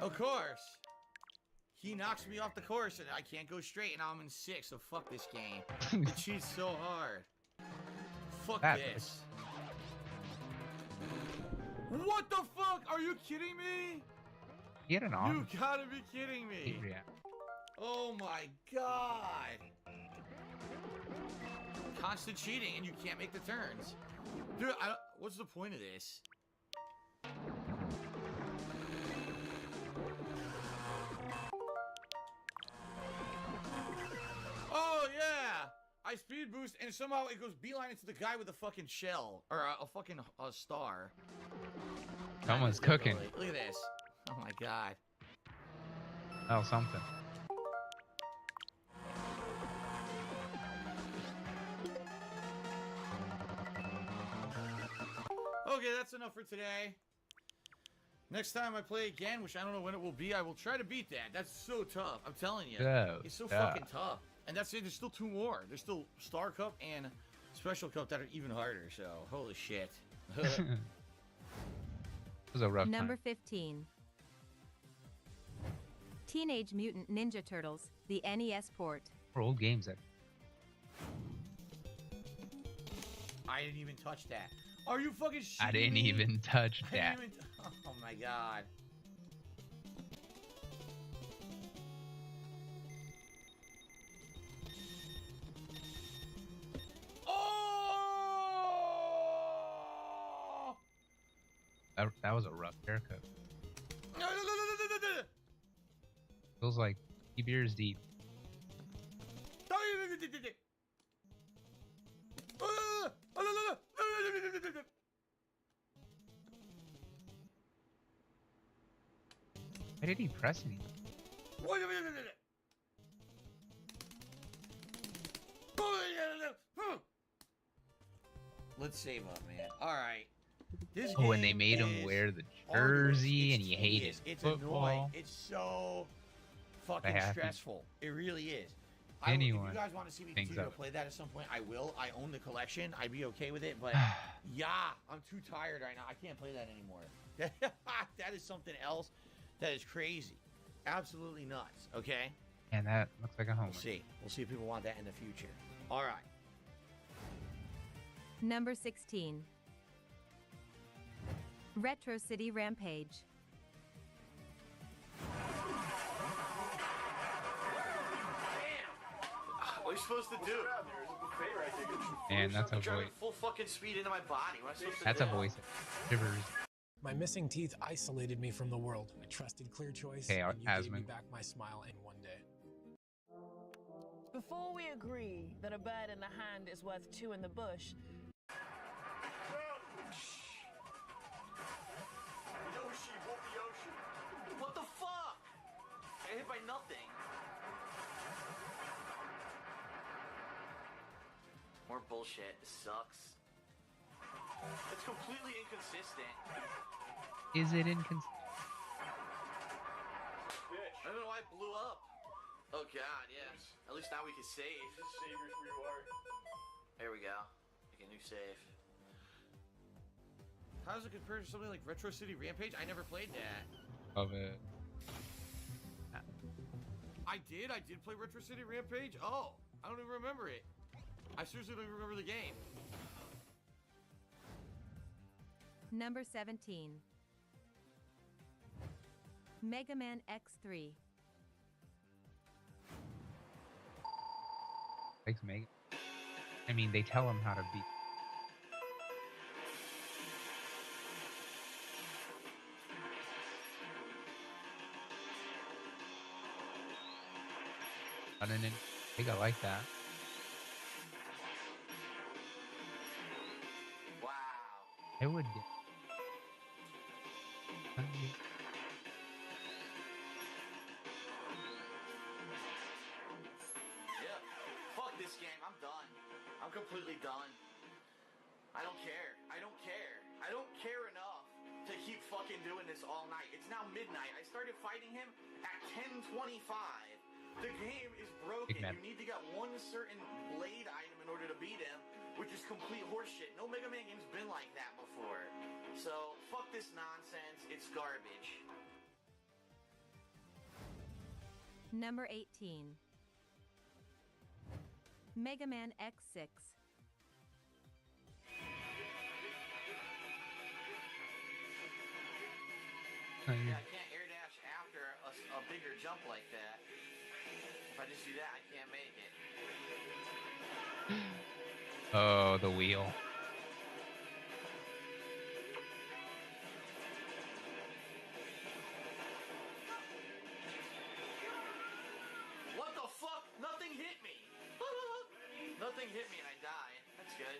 Of course. He knocks me off the course and I can't go straight and I'm in 6, so fuck this game. It cheats so hard. Fuck That this. What the fuck? Are you kidding me? Get it on. You gotta be kidding me. Yeah. Oh my god. Constant cheating and you can't make the turns. Dude, what's the point of this? Oh yeah! I speed boost and somehow it goes beeline into the guy with a fucking shell. Or a fucking star. Someone's cooking. Look at this. Oh my god. Oh, something. Okay, that's enough for today. Next time I play again, which I don't know when it will be, I will try to beat that. That's so tough. I'm telling you. So it's so tough. fucking tough. And that's it. There's still 2 more. There's still Star Cup and Special Cup that are even harder. So, holy shit. It was a rough Number time. 15. Teenage Mutant Ninja Turtles, the NES port. For old games that. I didn't even touch that. Are you fucking shitting I didn't me? even touch I that. didn't even oh my god. That was a rough haircut. Feels like 3 beers deep. Why did he press me? Let's save up, man. All right. This Oh, and they game made him is wear the arduous. jersey, and It's he hated tedious. It's football. annoying. It's so fucking happy. stressful. It really is. If Anyone you guys want to see me thinks continue to of play that at some point, I will. I own the collection. I'd be okay with it, but yeah, I'm too tired right now. I can't play that anymore. That is something else that is crazy. Absolutely nuts, okay? And that looks like a homer. We'll see. We'll see if people want that in the future. All right. Number 16. Retro City Rampage. What are you supposed to do? And that's a I'm driving voice. full fucking speed into my body. What am I supposed to That's do? a voice. Shivers. My missing teeth isolated me from the world. I trusted Clear Choice, Okay, and you gave me Asmund. back my smile in one day. Before we agree that a bird in the hand is worth 2 in the bush, Yoshi, what the Yoshi? What the fuck? I got hit by nothing. More bullshit. This sucks. It's completely inconsistent. Is it inconsistent? I don't know why it blew up. Oh god, yeah. At least now we can save. Just save where you are. There we go. Make a new save. How does it compare to something like Retro City Rampage? I never played that. Of it. I did play Retro City Rampage? Oh, I don't even remember it. I seriously don't even remember the game. Number 17. Mega Man X3. Thanks, Meg. I mean, they tell him how to beat. I think I like that. Wow. I would get. Yeah. Fuck this game. I'm done. I'm completely done. I don't care. I don't care. I don't care enough to keep fucking doing this all night. It's now midnight. I started fighting him at 10:25. The game is broken. You need to get one certain blade item in order to beat him, which is complete horseshit. No Mega Man game's been like that before. So, fuck this nonsense. It's garbage. Number 18. Mega Man X6. Yeah, I can't air dash after a bigger jump like that. If I just do that, I can't make it. Oh, the wheel. What the fuck? Nothing hit me. Nothing hit me and I died. That's good.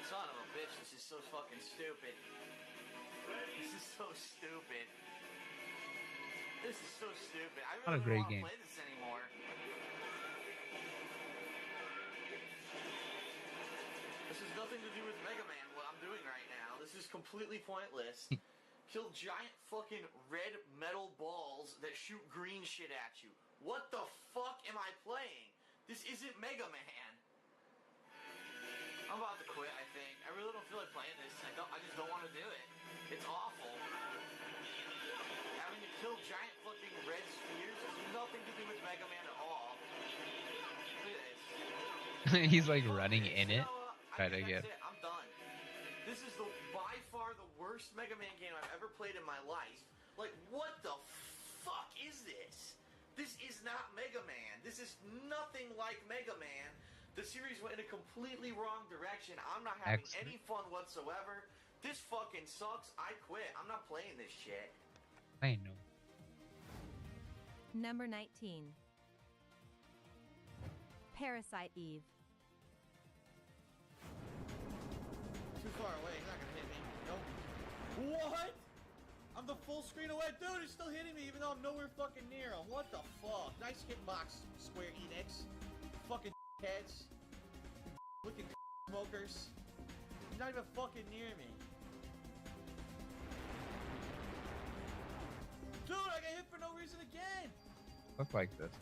Son of a bitch, this is so fucking stupid. This is so stupid. This is so stupid. I Not a really great don't game. want to play this anymore. This has nothing to do with Mega Man, what I'm doing right now. This is completely pointless. Kill giant fucking red metal balls that shoot green shit at you. What the fuck am I playing? This isn't Mega Man. I'm about to quit, I think. I really don't feel like playing this. I just don't want to do it. It's awful. Having to kill giant fucking red spheres has nothing to do with Mega Man at all. Look at this. He's like running in it. Try to get. That's it. I'm done. This is by far the worst Mega Man game I've ever played in my life. Like, what the fuck is this? This is not Mega Man. This is nothing like Mega Man. The series went in a completely wrong direction. I'm not having any fun whatsoever. This fucking sucks. I quit. I'm not playing this shit. I know. Number 19. Parasite Eve. Too far away. He's not gonna hit me. Nope. What? I'm the full screen away. Dude, it's still hitting me even though I'm nowhere fucking near him. What the fuck? Nice hitbox, Square Enix. Fucking heads. Looking smokers. He's not even fucking near me. Dude, I got hit for no reason again. Look like this.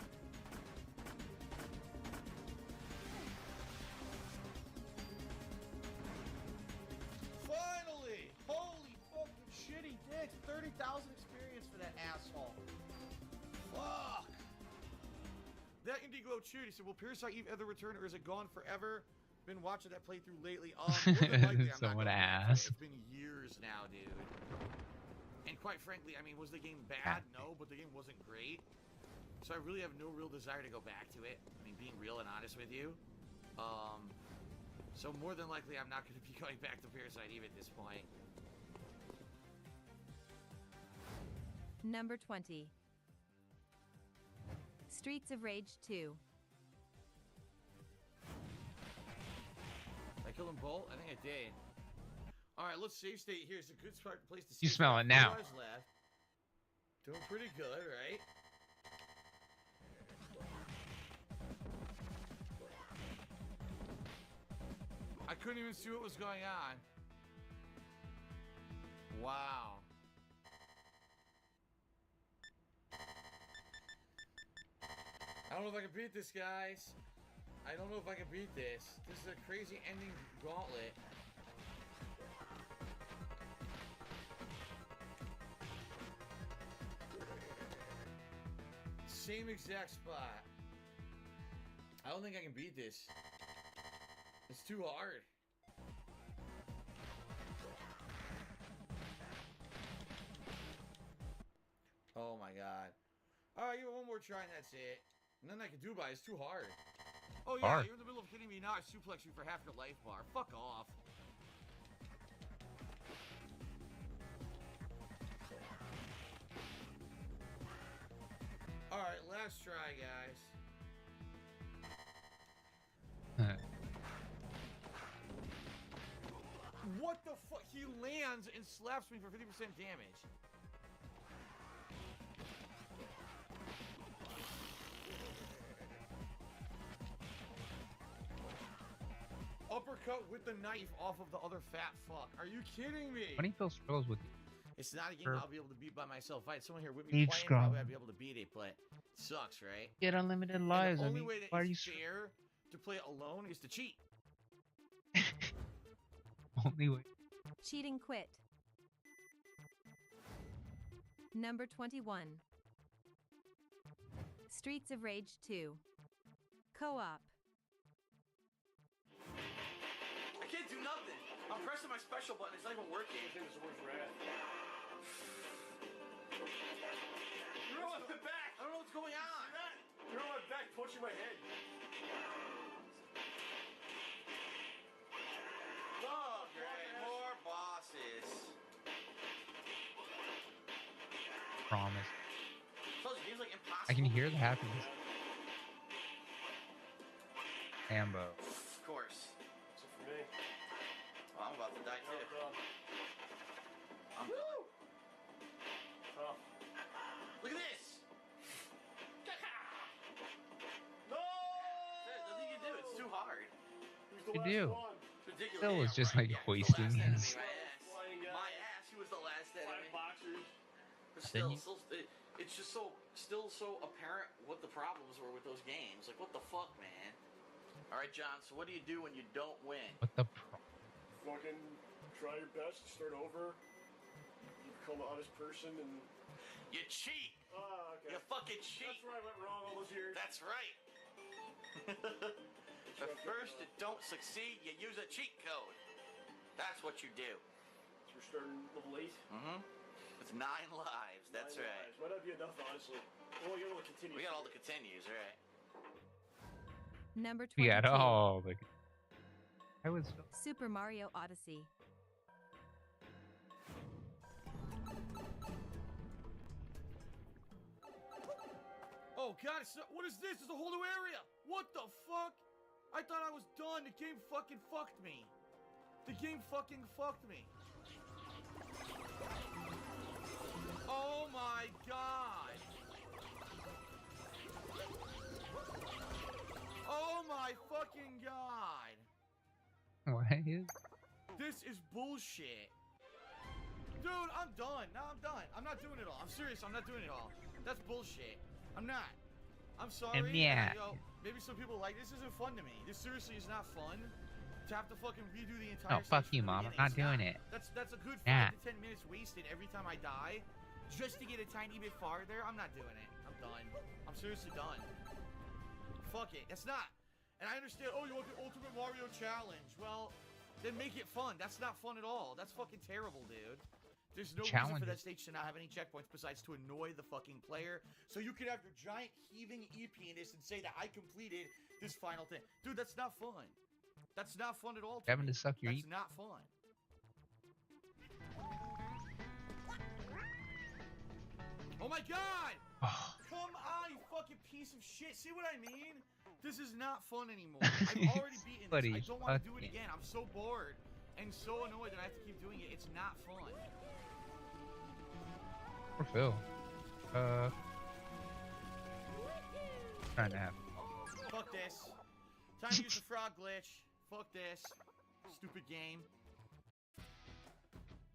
Finally! Holy fucking shitty dicks. 30,000 experience for that asshole. Fuck. That Indigo Chew, he said, will Parasite Eve ever return or is it gone forever? Been watching that playthrough lately. More than likely, I'm Someone not gonna asked. It's been years now, dude. And quite frankly, I mean, was the game bad? No, but the game wasn't great. So I really have no real desire to go back to it. I mean, being real and honest with you. So more than likely, I'm not going to be going back to Parasite Eve at this point. Number 20. Streets of Rage 2. Did I kill them both? I think I did. Alright, let's save state here. It's a good place to save. You smell it now. 4 hours left. Doing pretty good, right? I couldn't even see what was going on. Wow. I don't know if I can beat this, guys. I don't know if I can beat this. This is a crazy ending gauntlet. Same exact spot. I don't think I can beat this. It's too hard. Oh my god. Alright, give it one more try and that's it. And then I can do by it's too hard. Oh yeah, Hard. you're in the middle of hitting me now. I suplex you for half your life bar. Fuck off. Alright, last try, guys. What the fuck? He lands and slaps me for 50% damage. Uppercut with the knife off of the other fat fuck. Are you kidding me? Funny Phil struggles with It's not a game I'll be able to beat by myself. If I had someone here with me Age playing, scroll. probably I'd be able to beat it, but it sucks, right? Get unlimited And lives. the I only mean, way that why are you it's fair to play it alone is to cheat. only way? Cheating Quit. Number 21. Streets of Rage 2. Co-op. I can't do nothing. I'm pressing my special button. It's not even working. I think it's the worst rat. You're on my back. I don't know what's going on. You're on my back, punching my head. Oh, great. More bosses. Promise. So this game's like impossible. I can hear the happiness. Ambo. Of course. So for me. Well, I'm about to die too. I'm done. Look at this! No! There's nothing you can do. It's too hard. You do. It's ridiculous. Phil was just right. like Yeah, hoisting the last his. enemy. My ass. He was the last enemy. Boxers. But Then still, it's just still so apparent what the problems were with those games. Like, what the fuck, man? All right, John. So what do you do when you don't win? What the pro? Fucking try your best, start over. You become an honest person and. You cheat. Oh, okay. You fucking cheat. That's where I went wrong all those years. That's right. But first, you don't succeed, you use a cheat code. That's what you do. So we're starting level 8? Mm-hmm. With 9 lives, that's 9 right. lives. Might not be enough, honestly. Oh, you got all the continues. We got all the continues, right? Number 22. Yeah, oh, like I was. Super Mario Odyssey. Oh god, what is this? It's a whole new area! What the fuck? I thought I was done. The game fucking fucked me. The game fucking fucked me. Oh my god. Oh my fucking god. What is? This is bullshit. Dude, I'm done. Now I'm done. I'm not doing it all. I'm serious. I'm not doing it all. That's bullshit. I'm not. I'm sorry. Yeah. Yo, maybe some people like this isn't fun to me. This seriously is not fun. To have to fucking redo the entire. Oh fuck you, mom! I'm not doing it. That's a good 5 to 10 minutes wasted every time I die, just to get a tiny bit farther. I'm not doing it. I'm done. I'm seriously done. Fuck it. It's not. And I understand. Oh, you want the Ultimate Mario Challenge? Well, then make it fun. That's not fun at all. That's fucking terrible, dude. There's no reason for that stage to not have any checkpoints besides to annoy the fucking player, so you can have your giant heaving e-penis and say that I completed this final thing. Dude, that's not fun. That's not fun at all. Having to suck your That's not fun. Oh my god! Come on, you fucking piece of shit. See what I mean? This is not fun anymore. I've already beaten this. I don't want to do it again. I'm so bored and so annoyed that I have to keep doing it. It's not fun. Poor Phil. Trying to have. Fuck this. Time to use the frog glitch. Fuck this. Stupid game.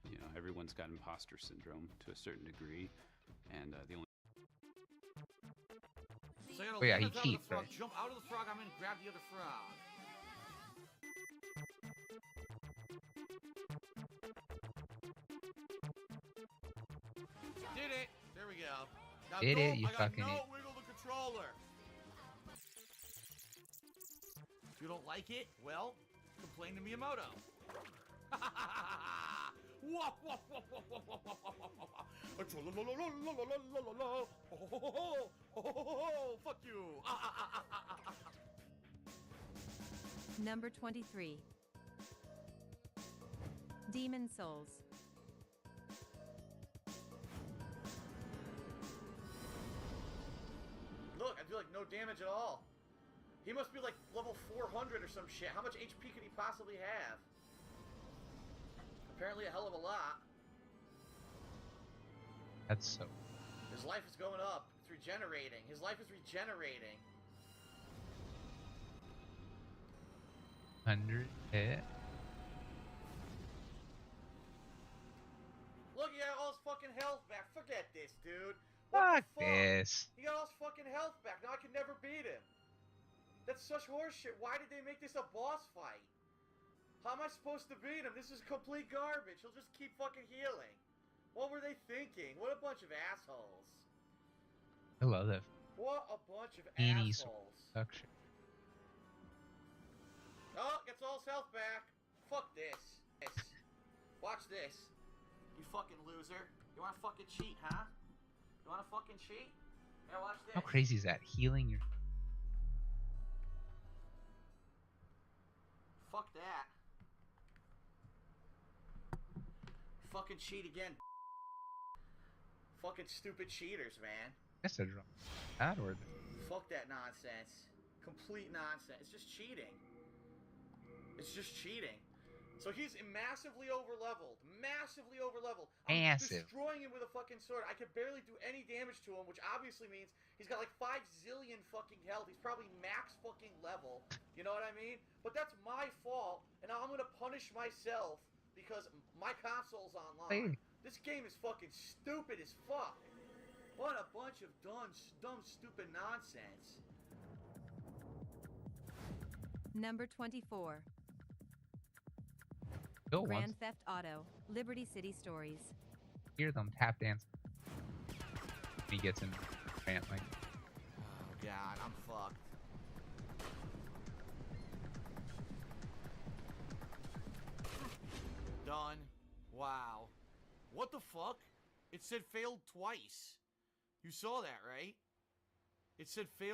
You know, everyone's got imposter syndrome to a certain degree, and the only. So I gotta Oh yeah, he jump out of the cheats, frog, right? jump out of the frog. I'm gonna grab the other frog. Did it? There we go. Now Did go. it? You I got fucking no idiot. wiggle the controller. If you don't like it, well, complain to Miyamoto. Wah, wah, wah, wah, wah, wah, wah, wah, wah, wah. Fuck you. Number 23. Demon Souls. Look, I do like no damage at all. He must be like level 400 or some shit. How much HP could he possibly have? Apparently a hell of a lot. That's so. His life is going up. It's regenerating. His life is regenerating. 100 hit. Look, he got all his fucking health back. Forget this, dude. Fuck this. He got all his fucking health back. Now I can never beat him. That's such horseshit. Why did they make this a boss fight? How am I supposed to beat him? This is complete garbage. He'll just keep fucking healing. What were they thinking? What a bunch of assholes. I love that. What a bunch of Any assholes. suction. Oh, gets all his health back. Fuck this. Watch this. You fucking loser. You wanna fucking cheat, huh? You wanna fucking cheat? Yeah, watch this. How crazy is that? Healing your. Fuck that. Fucking cheat again. Fucking stupid cheaters, man. That's a drum. That or the. Fuck that nonsense. Complete nonsense. It's just cheating. It's just cheating. So he's massively over-leveled. Massively over-leveled. I'm Massive. destroying him with a fucking sword. I can barely do any damage to him, which obviously means he's got like 5 zillion fucking health. He's probably max fucking level. You know what I mean? But that's my fault, and now I'm gonna punish myself because my console's online. This game is fucking stupid as fuck. What a bunch of dumb, stupid nonsense. Number 24. Bill Grand wants Theft Auto, Liberty City Stories. to hear them tap dance. He gets in rant like. Oh god, I'm fucked. Done. Wow. What the fuck? It said failed twice. You saw that, right? It said failed.